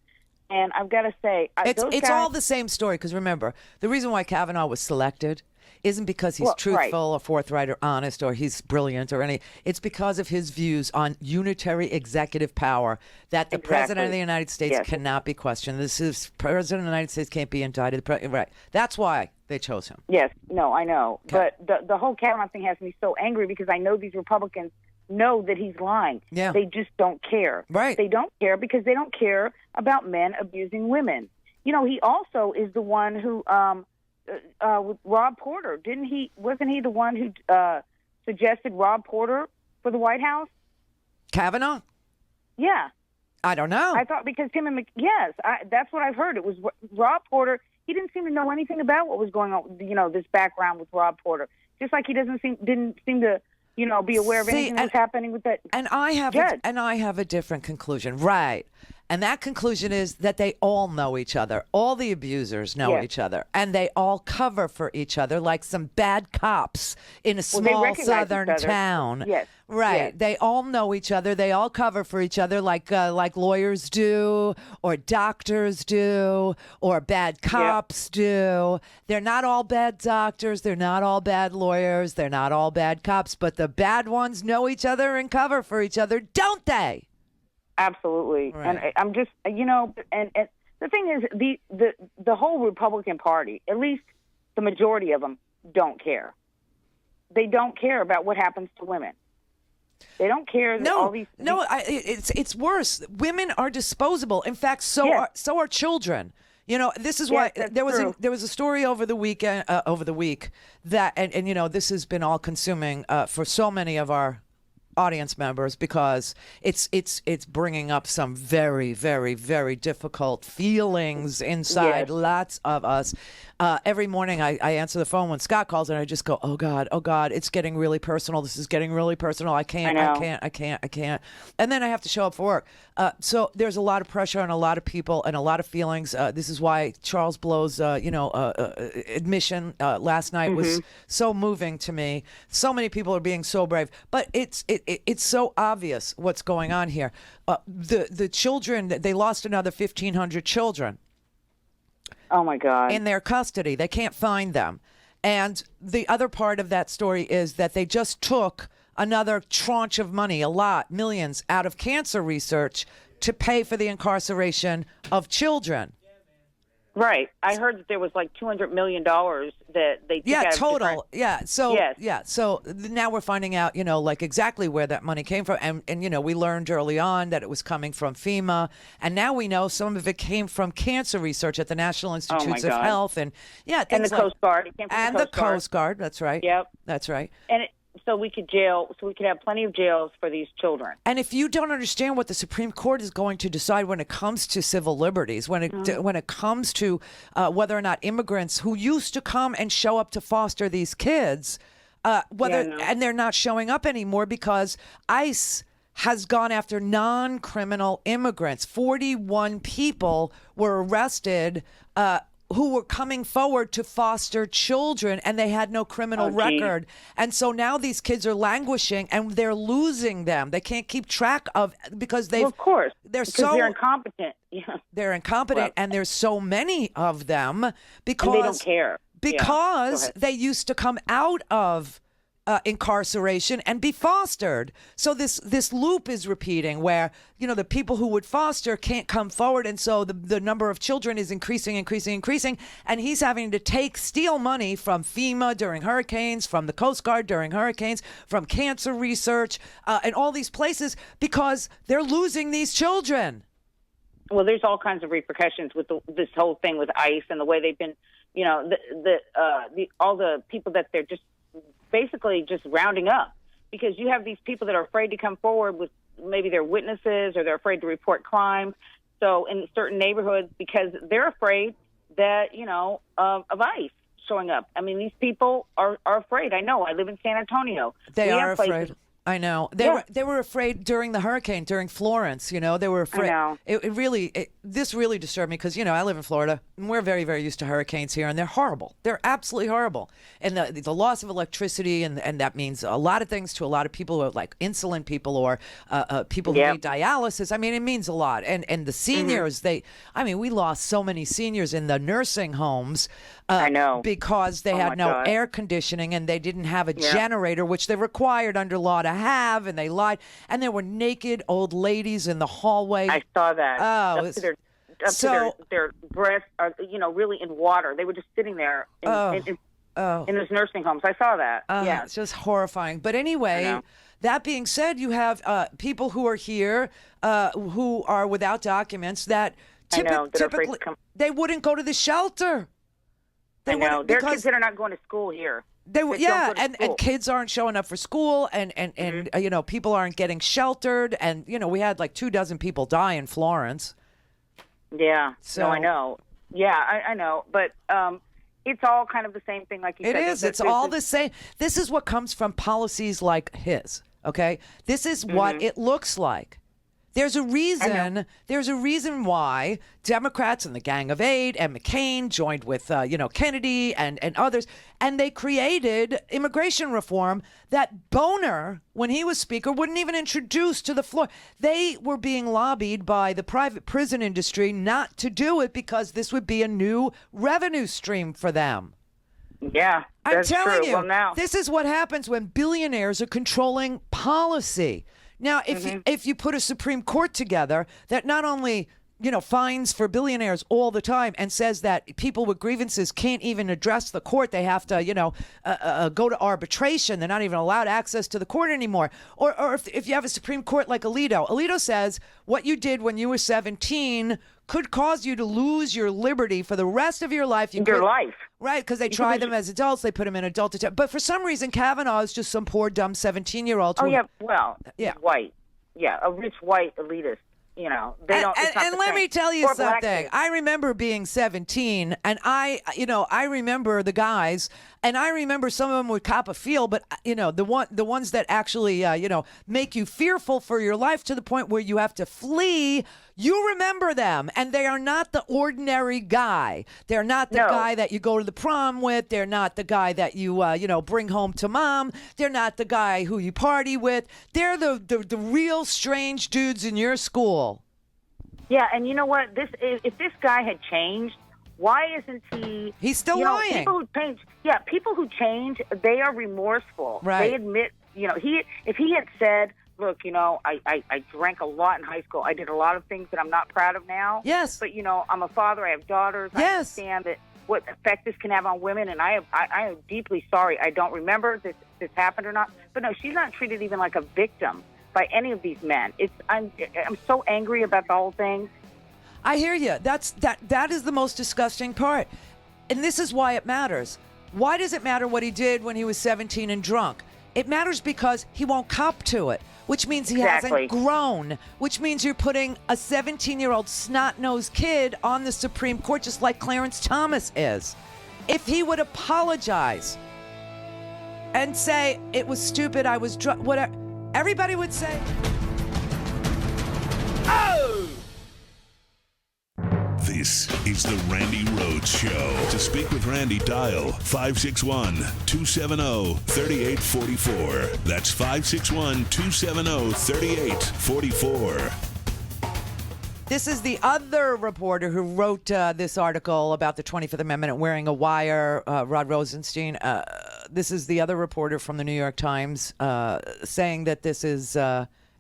Speaker 14: And I've got to say,
Speaker 7: it's all the same story. Because remember, the reason why Kavanaugh was selected isn't because he's truthful or forthright or honest or he's brilliant or any. It's because of his views on unitary executive power that the president of the United States cannot be questioned. This is president of the United States can't be indicted. Right. That's why they chose him.
Speaker 14: Yes. No, I know. Okay. But the whole Kavanaugh thing has me so angry because I know these Republicans know that he's lying.
Speaker 7: Yeah.
Speaker 14: They just don't care.
Speaker 7: Right.
Speaker 14: They don't care because they don't care about men abusing women. You know, he also is the one who with Rob Porter, wasn't he the one who suggested Rob Porter for the White House?
Speaker 7: Kavanaugh?
Speaker 14: Yeah.
Speaker 7: I don't know.
Speaker 14: I thought because him and that's what I've heard. It was Rob Porter. He didn't seem to know anything about what was going on, this background with Rob Porter. Just like he didn't seem to, be aware of anything that was happening with that.
Speaker 7: And I have a different conclusion. Right. And that conclusion is that they all know each other. All the abusers know each other. And they all cover for each other like some bad cops in a small southern town.
Speaker 14: Yes.
Speaker 7: Right.
Speaker 14: Yes.
Speaker 7: They all know each other. They all cover for each other like lawyers do, or doctors do, or bad cops do. They're not all bad doctors. They're not all bad lawyers. They're not all bad cops. But the bad ones know each other and cover for each other, don't they?
Speaker 14: Absolutely.
Speaker 7: Right.
Speaker 14: And I'm just, and the thing is, the whole Republican Party, at least the majority of them, don't care. They don't care about what happens to women. They don't care that all these.
Speaker 7: It's worse. Women are disposable. In fact, so are children. This is why there was a story over the week that and this has been all consuming for so many of our audience members, because it's bringing up some very, very, very difficult feelings inside lots of us. Every morning I answer the phone when Scott calls and I just go, oh God, it's getting really personal. This is getting really personal. I can't. And then I have to show up for work. So there's a lot of pressure on a lot of people and a lot of feelings. This is why Charles Blow's, admission last night was so moving to me. So many people are being so brave, but it's so obvious what's going on here. The children, they lost another 1,500 children.
Speaker 14: Oh my God.
Speaker 7: In their custody. They can't find them. And the other part of that story is that they just took another tranche of money, millions, out of cancer research to pay for the incarceration of children.
Speaker 14: Right. I heard that there was like $200 million that they took out of
Speaker 7: total.
Speaker 14: different...
Speaker 7: So now we're finding out, like exactly where that money came from. And we learned early on that it was coming from FEMA. And now we know some of it came from cancer research at the National Institutes of Health. And
Speaker 14: the Coast Guard. It came from
Speaker 7: the Coast Guard. That's right.
Speaker 14: Yep.
Speaker 7: That's right.
Speaker 14: And so we could have plenty of jails for these children.
Speaker 7: And if you don't understand what the Supreme Court is going to decide when it comes to civil liberties, when it comes to whether or not immigrants who used to come and show up to foster these kids, and they're not showing up anymore because ICE has gone after non-criminal immigrants. 41 people were arrested who were coming forward to foster children, and they had no criminal record. And so now these kids are languishing, and they're losing them. They can't keep track of, because they're
Speaker 14: incompetent. Yeah.
Speaker 7: They're incompetent, and there's so many of them because
Speaker 14: and they don't care.
Speaker 7: Because they used to come out of incarceration and be fostered. So this loop is repeating where, the people who would foster can't come forward. And so the number of children is increasing. And he's having to steal money from FEMA during hurricanes, from the Coast Guard during hurricanes, from cancer research, and all these places because they're losing these children.
Speaker 14: Well, there's all kinds of repercussions with this whole thing with ICE and the way they've been, all the people that they're just basically just rounding up, because you have these people that are afraid to come forward with maybe their witnesses, or they're afraid to report crime. So in certain neighborhoods, because they're afraid that, of ICE showing up. I mean, these people are afraid. I know. I live in San Antonio.
Speaker 7: They are afraid. I know. They were afraid during the hurricane, during Florence, they were afraid.
Speaker 14: I know.
Speaker 7: This really disturbed me because, I live in Florida and we're very, very used to hurricanes here, and they're horrible. They're absolutely horrible. And the loss of electricity, and that means a lot of things to a lot of people, who are like insulin people or people who need dialysis. I mean, it means a lot. And the seniors, we lost so many seniors in the nursing homes.
Speaker 14: I know.
Speaker 7: Because they had no air conditioning, and they didn't have a generator, which they're required under law to have, and they lied. And there were naked old ladies in the hallway.
Speaker 14: I saw that.
Speaker 7: Oh,
Speaker 14: their breasts are, really in water. They were just sitting there in those nursing homes. I saw that.
Speaker 7: It's just horrifying. But anyway, that being said, you have people who are here who are without documents that typically they wouldn't go to the shelter.
Speaker 14: I know. There are kids that are not going to school here.
Speaker 7: And kids aren't showing up for school, and people aren't getting sheltered, and we had like 24 people die in Florence.
Speaker 14: Yeah.
Speaker 7: So
Speaker 14: no, I know. Yeah, I know, but it's all kind of the same thing, like you said.
Speaker 7: It is. It's all the same. This is what comes from policies like his. Okay, this is what it looks like. There's a reason. There's a reason why Democrats and the Gang of Eight and McCain joined with, Kennedy and others, and they created immigration reform that Boner, when he was Speaker, wouldn't even introduce to the floor. They were being lobbied by the private prison industry not to do it because this would be a new revenue stream for them.
Speaker 14: Yeah, that's
Speaker 7: I'm telling
Speaker 14: true.
Speaker 7: you,
Speaker 14: Well, now,
Speaker 7: this is what happens when billionaires are controlling policy. Now, if you put a Supreme Court together that not only fines for billionaires all the time and says that people with grievances can't even address the court, they have to go to arbitration, they're not even allowed access to the court anymore. Or if you have a Supreme Court like Alito says what you did when you were 17 could cause you to lose your liberty for the rest of your life.
Speaker 14: Your life.
Speaker 7: Right, because they try them as adults, they put them in adult detention. But for some reason, Kavanaugh is just some poor, dumb 17-year-old.
Speaker 14: Oh, yeah, well, white. Yeah, a rich white elitist. They don't.
Speaker 7: And let me tell you
Speaker 14: or
Speaker 7: something. I remember being 17, and I remember the guys, and I remember some of them would cop a feel, but the ones that actually make you fearful for your life to the point where you have to flee. You remember them, and they are not the ordinary guy. They're not the guy that you go to the prom with. They're not the guy that you bring home to mom. They're not the guy who you party with. They're the real strange dudes in your school.
Speaker 14: Yeah, and you know what? If this guy had changed, why isn't he?
Speaker 7: He's still lying.
Speaker 14: People who change, they are remorseful.
Speaker 7: Right.
Speaker 14: They admit. If he had said, look, I drank a lot in high school. I did a lot of things that I'm not proud of now.
Speaker 7: Yes.
Speaker 14: But, I'm a father. I have daughters.
Speaker 7: Yes.
Speaker 14: I understand that what effect this can have on women, and I am deeply sorry. I don't remember this happened or not. But, no, she's not treated even like a victim by any of these men. I'm so angry about the whole thing.
Speaker 7: I hear you. That is the most disgusting part. And this is why it matters. Why does it matter what he did when he was 17 and drunk? It matters because he won't cop to it, which means he hasn't grown, which means you're putting a 17-year-old snot-nosed kid on the Supreme Court just like Clarence Thomas is. If he would apologize and say, it was stupid, I was drunk, whatever, everybody would say, oh!
Speaker 9: This is the Randi Rhodes Show. To speak with Randi, dial 561-270-3844. That's 561-270-3844.
Speaker 7: This is the other reporter who wrote this article about the 25th Amendment and wearing a wire, Rod Rosenstein. This is the other reporter from the New York Times saying that this is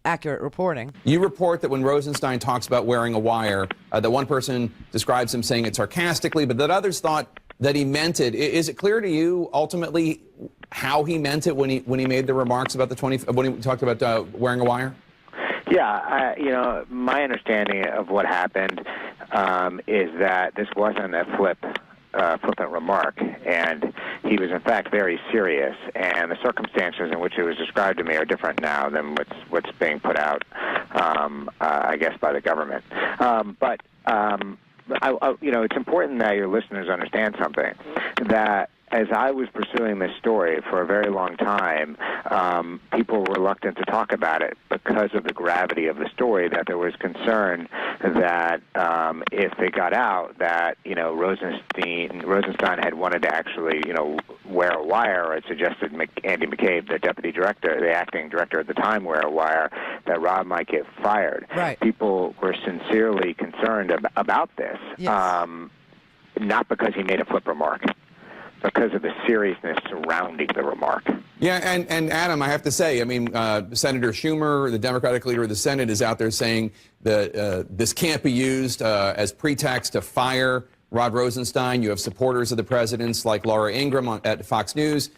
Speaker 7: accurate reporting.
Speaker 15: You report that when Rosenstein talks about wearing a wire, that one person describes him saying it sarcastically, but that others thought that he meant it. Is it clear to you ultimately how he meant it when he made the remarks about when he talked about wearing a wire?
Speaker 16: Yeah, my understanding of what happened is that this wasn't a flippant remark, and he was in fact very serious, and the circumstances in which it was described to me are different now than what's being put out, I guess, by the government. But it's important that your listeners understand something, that as I was pursuing this story for a very long time, people were reluctant to talk about it because of the gravity of the story, that there was concern that if they got out that, Rosenstein had wanted to actually, wear a wire, or had suggested Andy McCabe, the deputy director, the acting director at the time, wear a wire, that Rob might get fired.
Speaker 7: Right.
Speaker 16: People were sincerely concerned about this,
Speaker 7: yes.
Speaker 16: Not because he made a flip remark, because of the seriousness surrounding the remark.
Speaker 15: Yeah, and Adam, I have to say, Senator Schumer, the Democratic leader of the Senate, is out there saying that this can't be used as pretext to fire Rod Rosenstein. You have supporters of the president's like Laura Ingraham at Fox News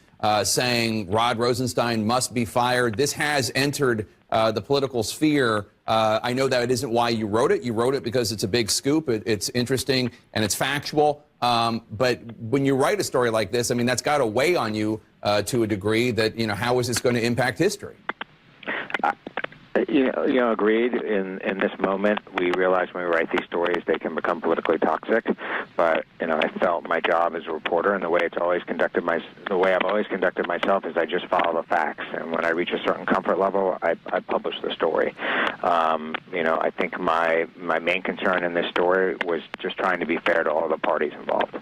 Speaker 15: saying Rod Rosenstein must be fired. This has entered the political sphere. I know that it isn't why you wrote it. You wrote it because it's a big scoop. It's interesting and it's factual. But when you write a story like this, that's got to weigh on you to a degree that, how is this going to impact history?
Speaker 16: Agreed. In this moment, we realize when we write these stories, they can become politically toxic. But I felt my job as a reporter, and the way I've always conducted myself is I just follow the facts. And when I reach a certain comfort level, I publish the story. I think my main concern in this story was just trying to be fair to all the parties involved.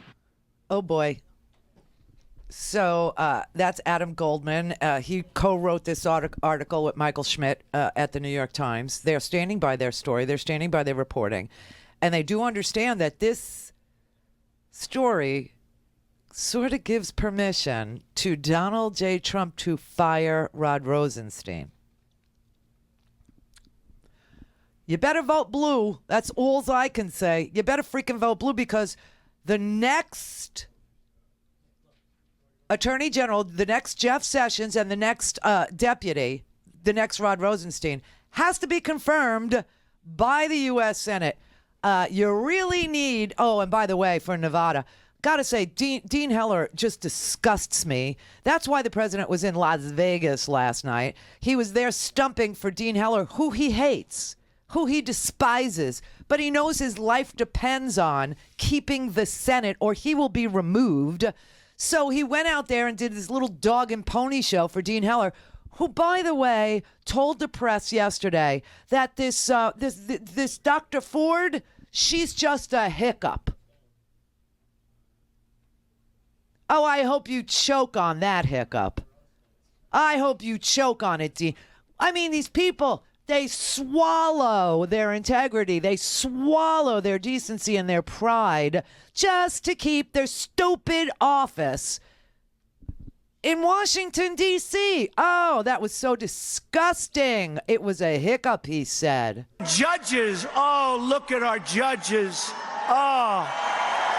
Speaker 7: Oh boy. So that's Adam Goldman. He co-wrote this article with Michael Schmidt at the New York Times. They're standing by their story. They're standing by their reporting. And they do understand that this story sort of gives permission to Donald J. Trump to fire Rod Rosenstein. You better vote blue. That's all I can say. You better freaking vote blue, because the next Attorney General, the next Jeff Sessions, and the next deputy, the next Rod Rosenstein, has to be confirmed by the U.S. Senate. You really need, and by the way, for Nevada, got to say, Dean Heller just disgusts me. That's why the president was in Las Vegas last night. He was there stumping for Dean Heller, who he hates, who he despises, but he knows his life depends on keeping the Senate or he will be removed. So he went out there and did this little dog and pony show for Dean Heller, who, by the way, told the press yesterday that this Dr. Ford, she's just a hiccup. Oh, I hope you choke on that hiccup. I hope you choke on it, Dean. I mean, these people, they swallow their integrity. They swallow their decency and their pride just to keep their stupid office in Washington, D.C. Oh, that was so disgusting. It was a hiccup, he said.
Speaker 10: Judges, look at our judges.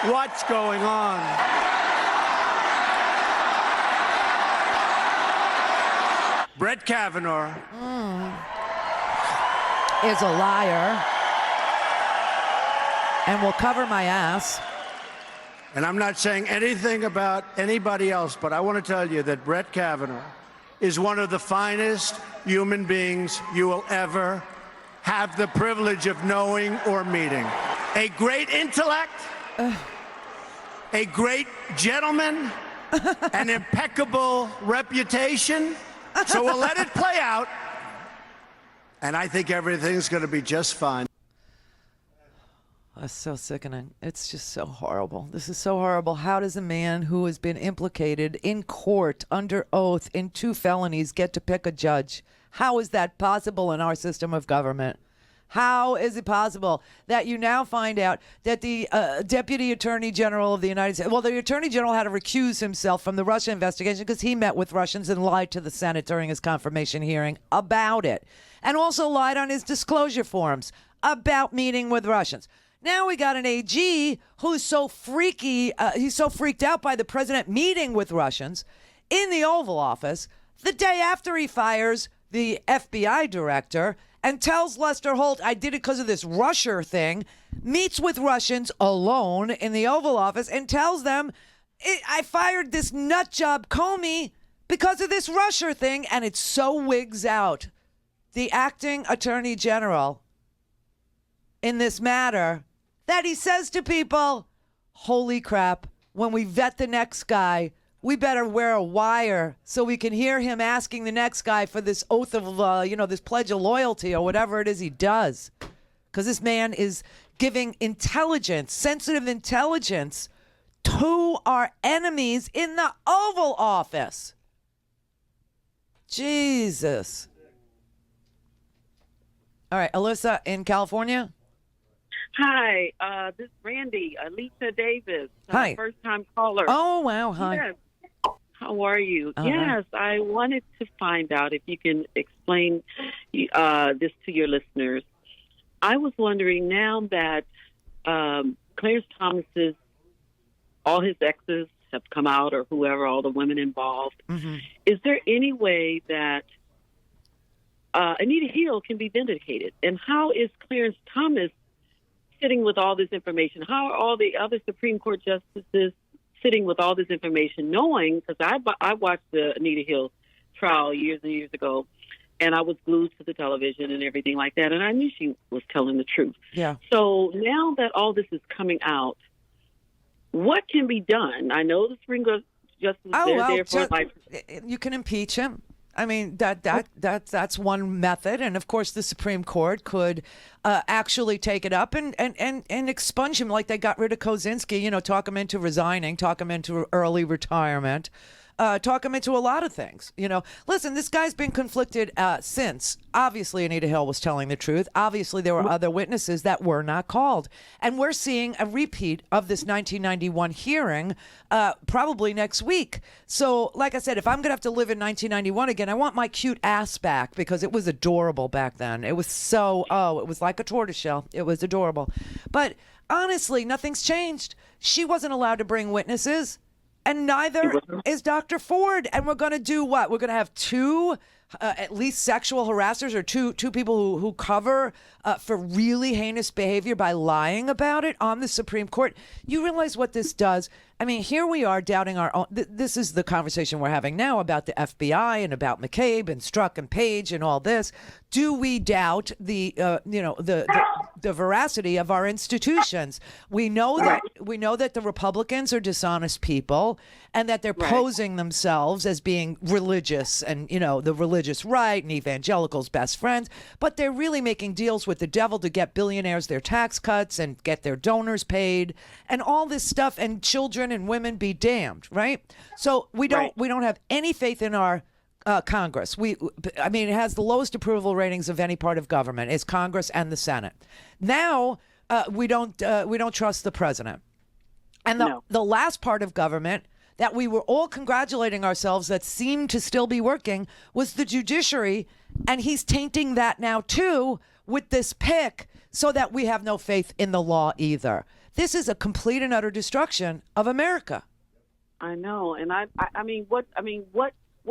Speaker 10: What's going on? Brett Kavanaugh
Speaker 7: is a liar and will cover my ass.
Speaker 10: And I'm not saying anything about anybody else, but I want to tell you that Brett Kavanaugh is one of the finest human beings you will ever have the privilege of knowing or meeting. A great intellect, a great gentleman, an impeccable reputation. So we'll let it play out, and I think everything's going to be just fine.
Speaker 7: That's so sickening. It's just so horrible. This is so horrible. How does a man who has been implicated in court under oath in 2 felonies get to pick a judge? How is that possible in our system of government? How is it possible that you now find out that the Deputy Attorney General of the United States, the Attorney General had to recuse himself from the Russia investigation because he met with Russians and lied to the Senate during his confirmation hearing about it, and also lied on his disclosure forms about meeting with Russians. Now we got an AG who's so freaky, he's so freaked out by the president meeting with Russians in the Oval Office the day after he fires the FBI director and tells Lester Holt, I did it because of this Russia thing, meets with Russians alone in the Oval Office and tells them, I fired this nut job Comey because of this Russia thing, and it so wigs out the acting Attorney General in this matter that he says to people, holy crap, when we vet the next guy, we better wear a wire so we can hear him asking the next guy for this oath of, this pledge of loyalty or whatever it is he does. Because this man is giving intelligence, sensitive intelligence, to our enemies in the Oval Office. Jesus. All right, Alyssa in California.
Speaker 17: Hi, this is Randi, Alicia Davis.
Speaker 7: Hi.
Speaker 17: First-time caller.
Speaker 7: Oh, wow. Hi.
Speaker 17: Yes. How are you?
Speaker 7: Uh-huh.
Speaker 17: Yes, I wanted to find out if you can explain this to your listeners. I was wondering, now that Clarence Thomas's, all his exes have come out, or whoever, all the women involved, is there any way that Anita Hill can be vindicated? And how is Clarence Thomas sitting with all this information? How are all the other Supreme Court justices sitting with all this information, knowing, because I watched the Anita Hill trial years and years ago, and I was glued to the television and everything like that, and I knew she was telling the truth.
Speaker 7: Yeah.
Speaker 17: So now that all this is coming out, what can be done? I know the Supreme Court Justice there for life.
Speaker 7: You can impeach him. I mean, that's one method. And, of course, the Supreme Court could actually take it up and expunge him like they got rid of Kozinski, talk him into resigning, talk him into early retirement. Talk him into a lot of things. Listen, this guy's been conflicted since. Obviously, Anita Hill was telling the truth. Obviously, there were other witnesses that were not called. And we're seeing a repeat of this 1991 hearing probably next week. So, like I said, if I'm going to have to live in 1991 again, I want my cute ass back because it was adorable back then. It was it was like a tortoiseshell. It was adorable. But honestly, nothing's changed. She wasn't allowed to bring witnesses. And neither is Dr. Ford. And we're going to do what? We're going to have two, at least sexual harassers or two people who cover for really heinous behavior by lying about it on the Supreme Court. You realize what this does? I mean, here we are doubting our own. This is the conversation we're having now about the FBI and about McCabe and Strzok and Page and all this. Do we doubt the veracity of our institutions? We know that the Republicans are dishonest people and that they're posing themselves as being religious and the religious right and evangelicals' best friends, but they're really making deals with the devil to get billionaires their tax cuts and get their donors paid and all this stuff, and children and women be damned, right? So we don't have any faith in our Congress. It has the lowest approval ratings of any part of government. It's Congress and the Senate. Now we don't trust the president. And the last part of government that we were all congratulating ourselves that seemed to still be working was the judiciary, and he's tainting that now too with this pick, so that we have no faith in the law either. This is a complete and utter destruction of America.
Speaker 17: I know, and what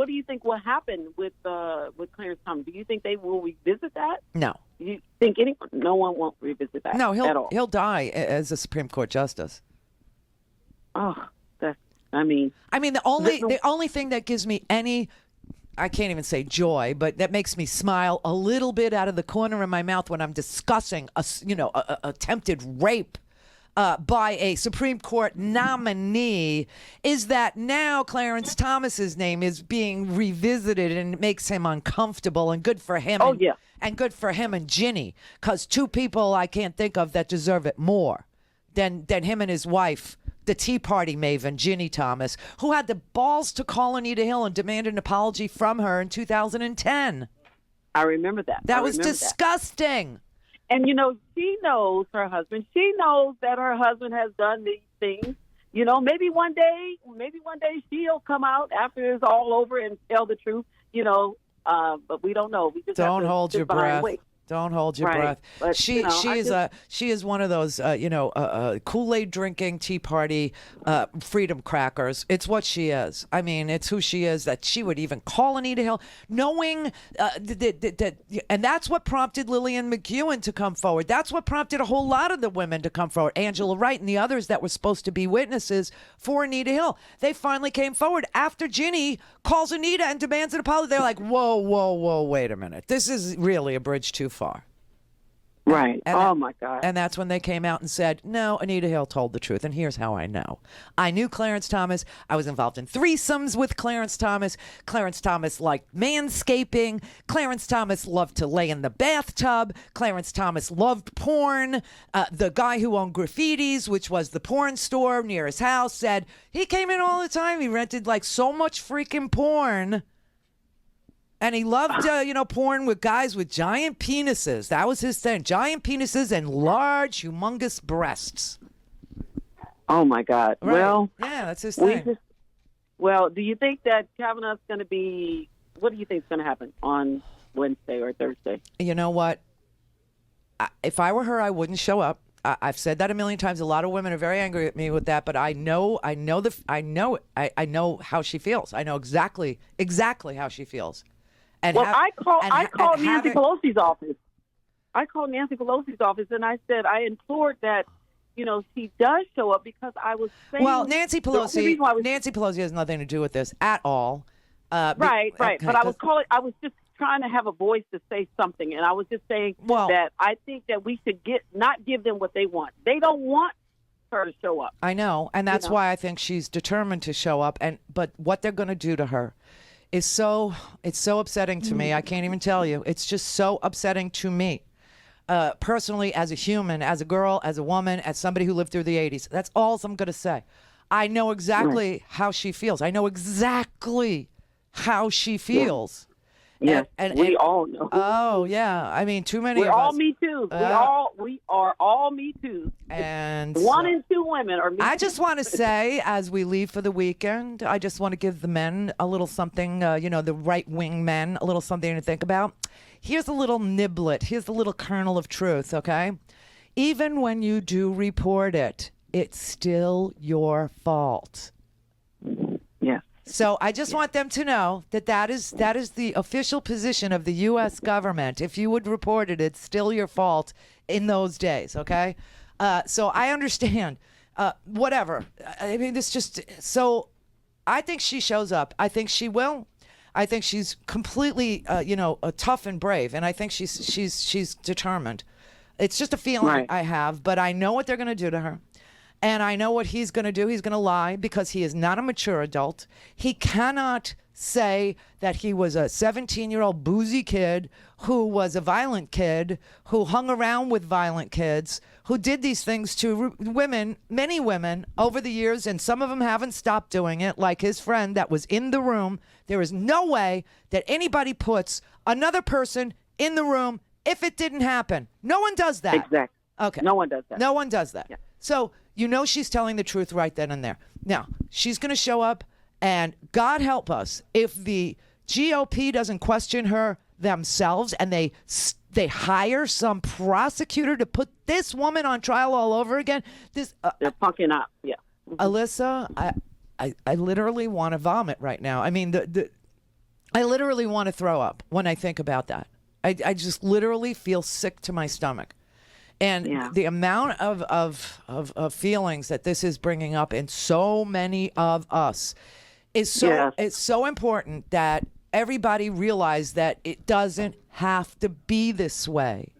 Speaker 17: do you think will happen with Clarence Thomas? Do you think they will revisit that?
Speaker 7: No.
Speaker 17: Do you think no one won't revisit that?
Speaker 7: No,
Speaker 17: at all?
Speaker 7: He'll die as a Supreme Court justice.
Speaker 17: Oh, the
Speaker 7: only thing that gives me any, I can't even say joy, but that makes me smile a little bit out of the corner of my mouth when I'm discussing a attempted rape by a Supreme Court nominee is that now Clarence Thomas's name is being revisited, and it makes him uncomfortable, and good for him. And good for him and Ginny, because two people I can't think of that deserve it more than him and his wife, the Tea Party maven, Ginny Thomas, who had the balls to call Anita Hill and demand an apology from her in 2010.
Speaker 17: I remember that.
Speaker 7: That was disgusting.
Speaker 17: And, she knows her husband. She knows that her husband has done these things. Maybe one day she'll come out after it's all over and tell the truth, but we don't know. We just
Speaker 7: don't hold your breath. Don't hold your breath.
Speaker 17: But,
Speaker 7: she is one of those Kool-Aid drinking Tea Party freedom crackers. It's what she is. I mean, it's who she is, that she would even call Anita Hill, knowing that, and that's what prompted Lillian McEwen to come forward. That's what prompted a whole lot of the women to come forward. Angela Wright and the others that were supposed to be witnesses for Anita Hill. They finally came forward after Ginny calls Anita and demands an apology. They're like, whoa, wait a minute. This is really a bridge too far.
Speaker 17: Right.
Speaker 7: And
Speaker 17: my God.
Speaker 7: And that's when they came out and said, no, Anita Hill told the truth. And here's how I know. I knew Clarence Thomas. I was involved in threesomes with Clarence Thomas. Clarence Thomas liked manscaping. Clarence Thomas loved to lay in the bathtub. Clarence Thomas loved porn. The guy who owned Graffitis, which was the porn store near his house, said he came in all the time. He rented so much freaking porn. And he loved, porn with guys with giant penises. That was his thing. Giant penises and large, humongous breasts.
Speaker 17: Oh, my God.
Speaker 7: Right.
Speaker 17: Well,
Speaker 7: yeah, that's his thing.
Speaker 17: Do you think that Kavanaugh's going to be, what do you think is going to happen on Wednesday or Thursday?
Speaker 7: You know what? If I were her, I wouldn't show up. I've said that a million times. A lot of women are very angry at me with that, but I know it. I know how she feels. I know exactly how she feels.
Speaker 17: I called Nancy Pelosi's office. I called Nancy Pelosi's office, and I said I implored that, she does show up, because I was saying. Well,
Speaker 7: Nancy Pelosi has nothing to do with this at all.
Speaker 17: Right.
Speaker 7: Okay,
Speaker 17: but I was trying to have a voice to say something, and I was just saying that I think that we should not give them what they want. They don't want her to show up.
Speaker 7: I know, and that's why I think she's determined to show up. But what they're going to do to her is so upsetting to me. I can't even tell you. It's just so upsetting to me. Personally, as a human, as a girl, as a woman, as somebody who lived through the 80s. That's all I'm going to say. I know exactly how she feels. I know exactly how she feels.
Speaker 17: Yeah, we all know.
Speaker 7: Oh, yeah. I mean, too many
Speaker 17: We're
Speaker 7: of
Speaker 17: all
Speaker 7: us.
Speaker 17: Me Too. We are all Me Too.
Speaker 7: And
Speaker 17: one in two women are Me Too.
Speaker 7: I just want to say, as we leave for the weekend, I just want to give the men a little something, the right-wing men, a little something to think about. Here's a little niblet. Here's a little kernel of truth, okay? Even when you do report it, it's still your fault.
Speaker 17: Yeah.
Speaker 7: So I just want them to know that is the official position of the U.S. government. If you would report it, it's still your fault in those days, okay? So I understand. Whatever. I mean, this just... So I think she shows up. I think she will. I think she's completely, tough and brave, and I think she's determined. It's just a feeling I have, but I know what they're going to do to her. And I know what he's going to do. He's going to lie because he is not a mature adult. He cannot say that he was a 17-year-old boozy kid who was a violent kid, who hung around with violent kids, who did these things to women, many women, over the years, and some of them haven't stopped doing it, like his friend that was in the room. There is no way that anybody puts another person in the room if it didn't happen. No one does that.
Speaker 17: Exactly.
Speaker 7: Okay.
Speaker 17: No one does that.
Speaker 7: No one does that.
Speaker 17: Yeah.
Speaker 7: So she's telling the truth right then and there. Now, she's going to show up, and God help us if the GOP doesn't question her themselves and they hire some prosecutor to put this woman on trial all over again.
Speaker 17: They're punking up. Yeah.
Speaker 7: Alyssa, I literally want to vomit right now. I mean, I literally want to throw up when I think about that. I just literally feel sick to my stomach. And the amount of feelings that this is bringing up in so many of us is it's so important that everybody realize that it doesn't have to be this way.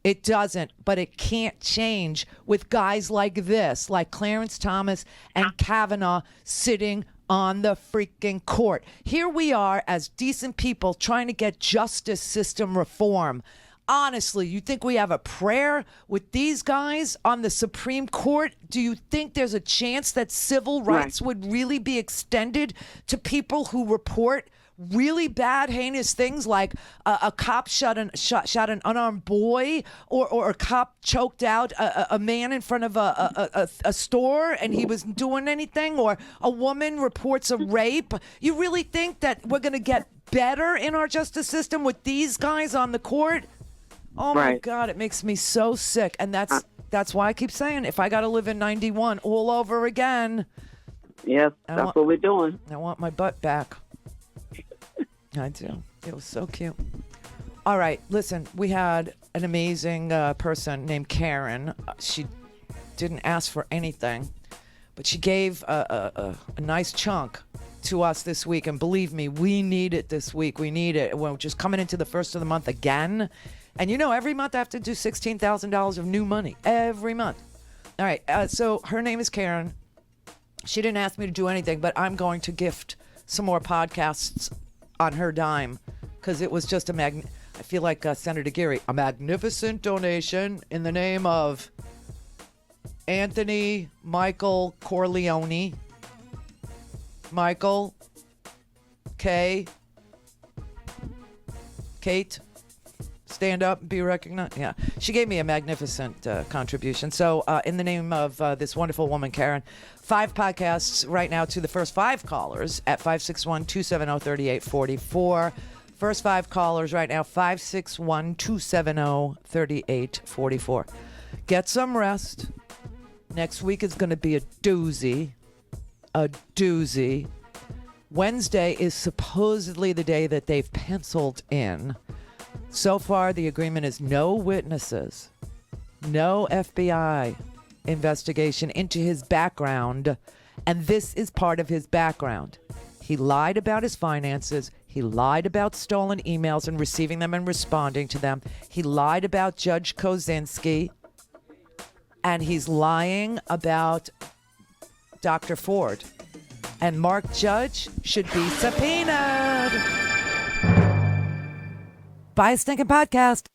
Speaker 7: It doesn't, but it can't change with guys like this, like Clarence Thomas and Kavanaugh sitting on the freaking court. Here we are as decent people trying to get justice system reform. Honestly, you think we have a prayer with these guys on the Supreme Court? Do you think there's a chance that civil rights would really be extended to people who report really bad, heinous things like a cop shot an unarmed boy, or a cop choked out a man in front of a store and he wasn't doing anything, or a woman reports a rape? You really think that we're going to get better in our justice system with these guys on the court? Oh my God, it makes me so sick. And that's why I keep saying, if I got to live in 91 all over again.
Speaker 17: Yes, that's what we're doing.
Speaker 7: I want my butt back. I do. It was so cute. All right, listen, we had an amazing person named Karen. She didn't ask for anything, but she gave a nice chunk to us this week. And believe me, we need it this week. We need it. We're just coming into the first of the month again. And every month I have to do $16,000 of new money. Every month. All right, so her name is Karen. She didn't ask me to do anything, but I'm going to gift some more podcasts on her dime, because it was just I feel like Senator Geary, a magnificent donation in the name of Anthony Michael Corleone. Michael Kate, stand up and be recognized. Yeah, she gave me a magnificent contribution. So in the name of this wonderful woman, Karen, 5 podcasts right now to the first 5 callers at 561-270-3844. First 5 callers right now, 561-270-3844. Get some rest. Next week is going to be a doozy. A doozy. Wednesday is supposedly the day that they've penciled in. So far, the agreement is no witnesses, no FBI investigation into his background, and this is part of his background. He lied about his finances. He lied about stolen emails and receiving them and responding to them. He lied about Judge Kozinski. And he's lying about Dr. Ford. And Mark Judge should be subpoenaed. Buy a stinking podcast.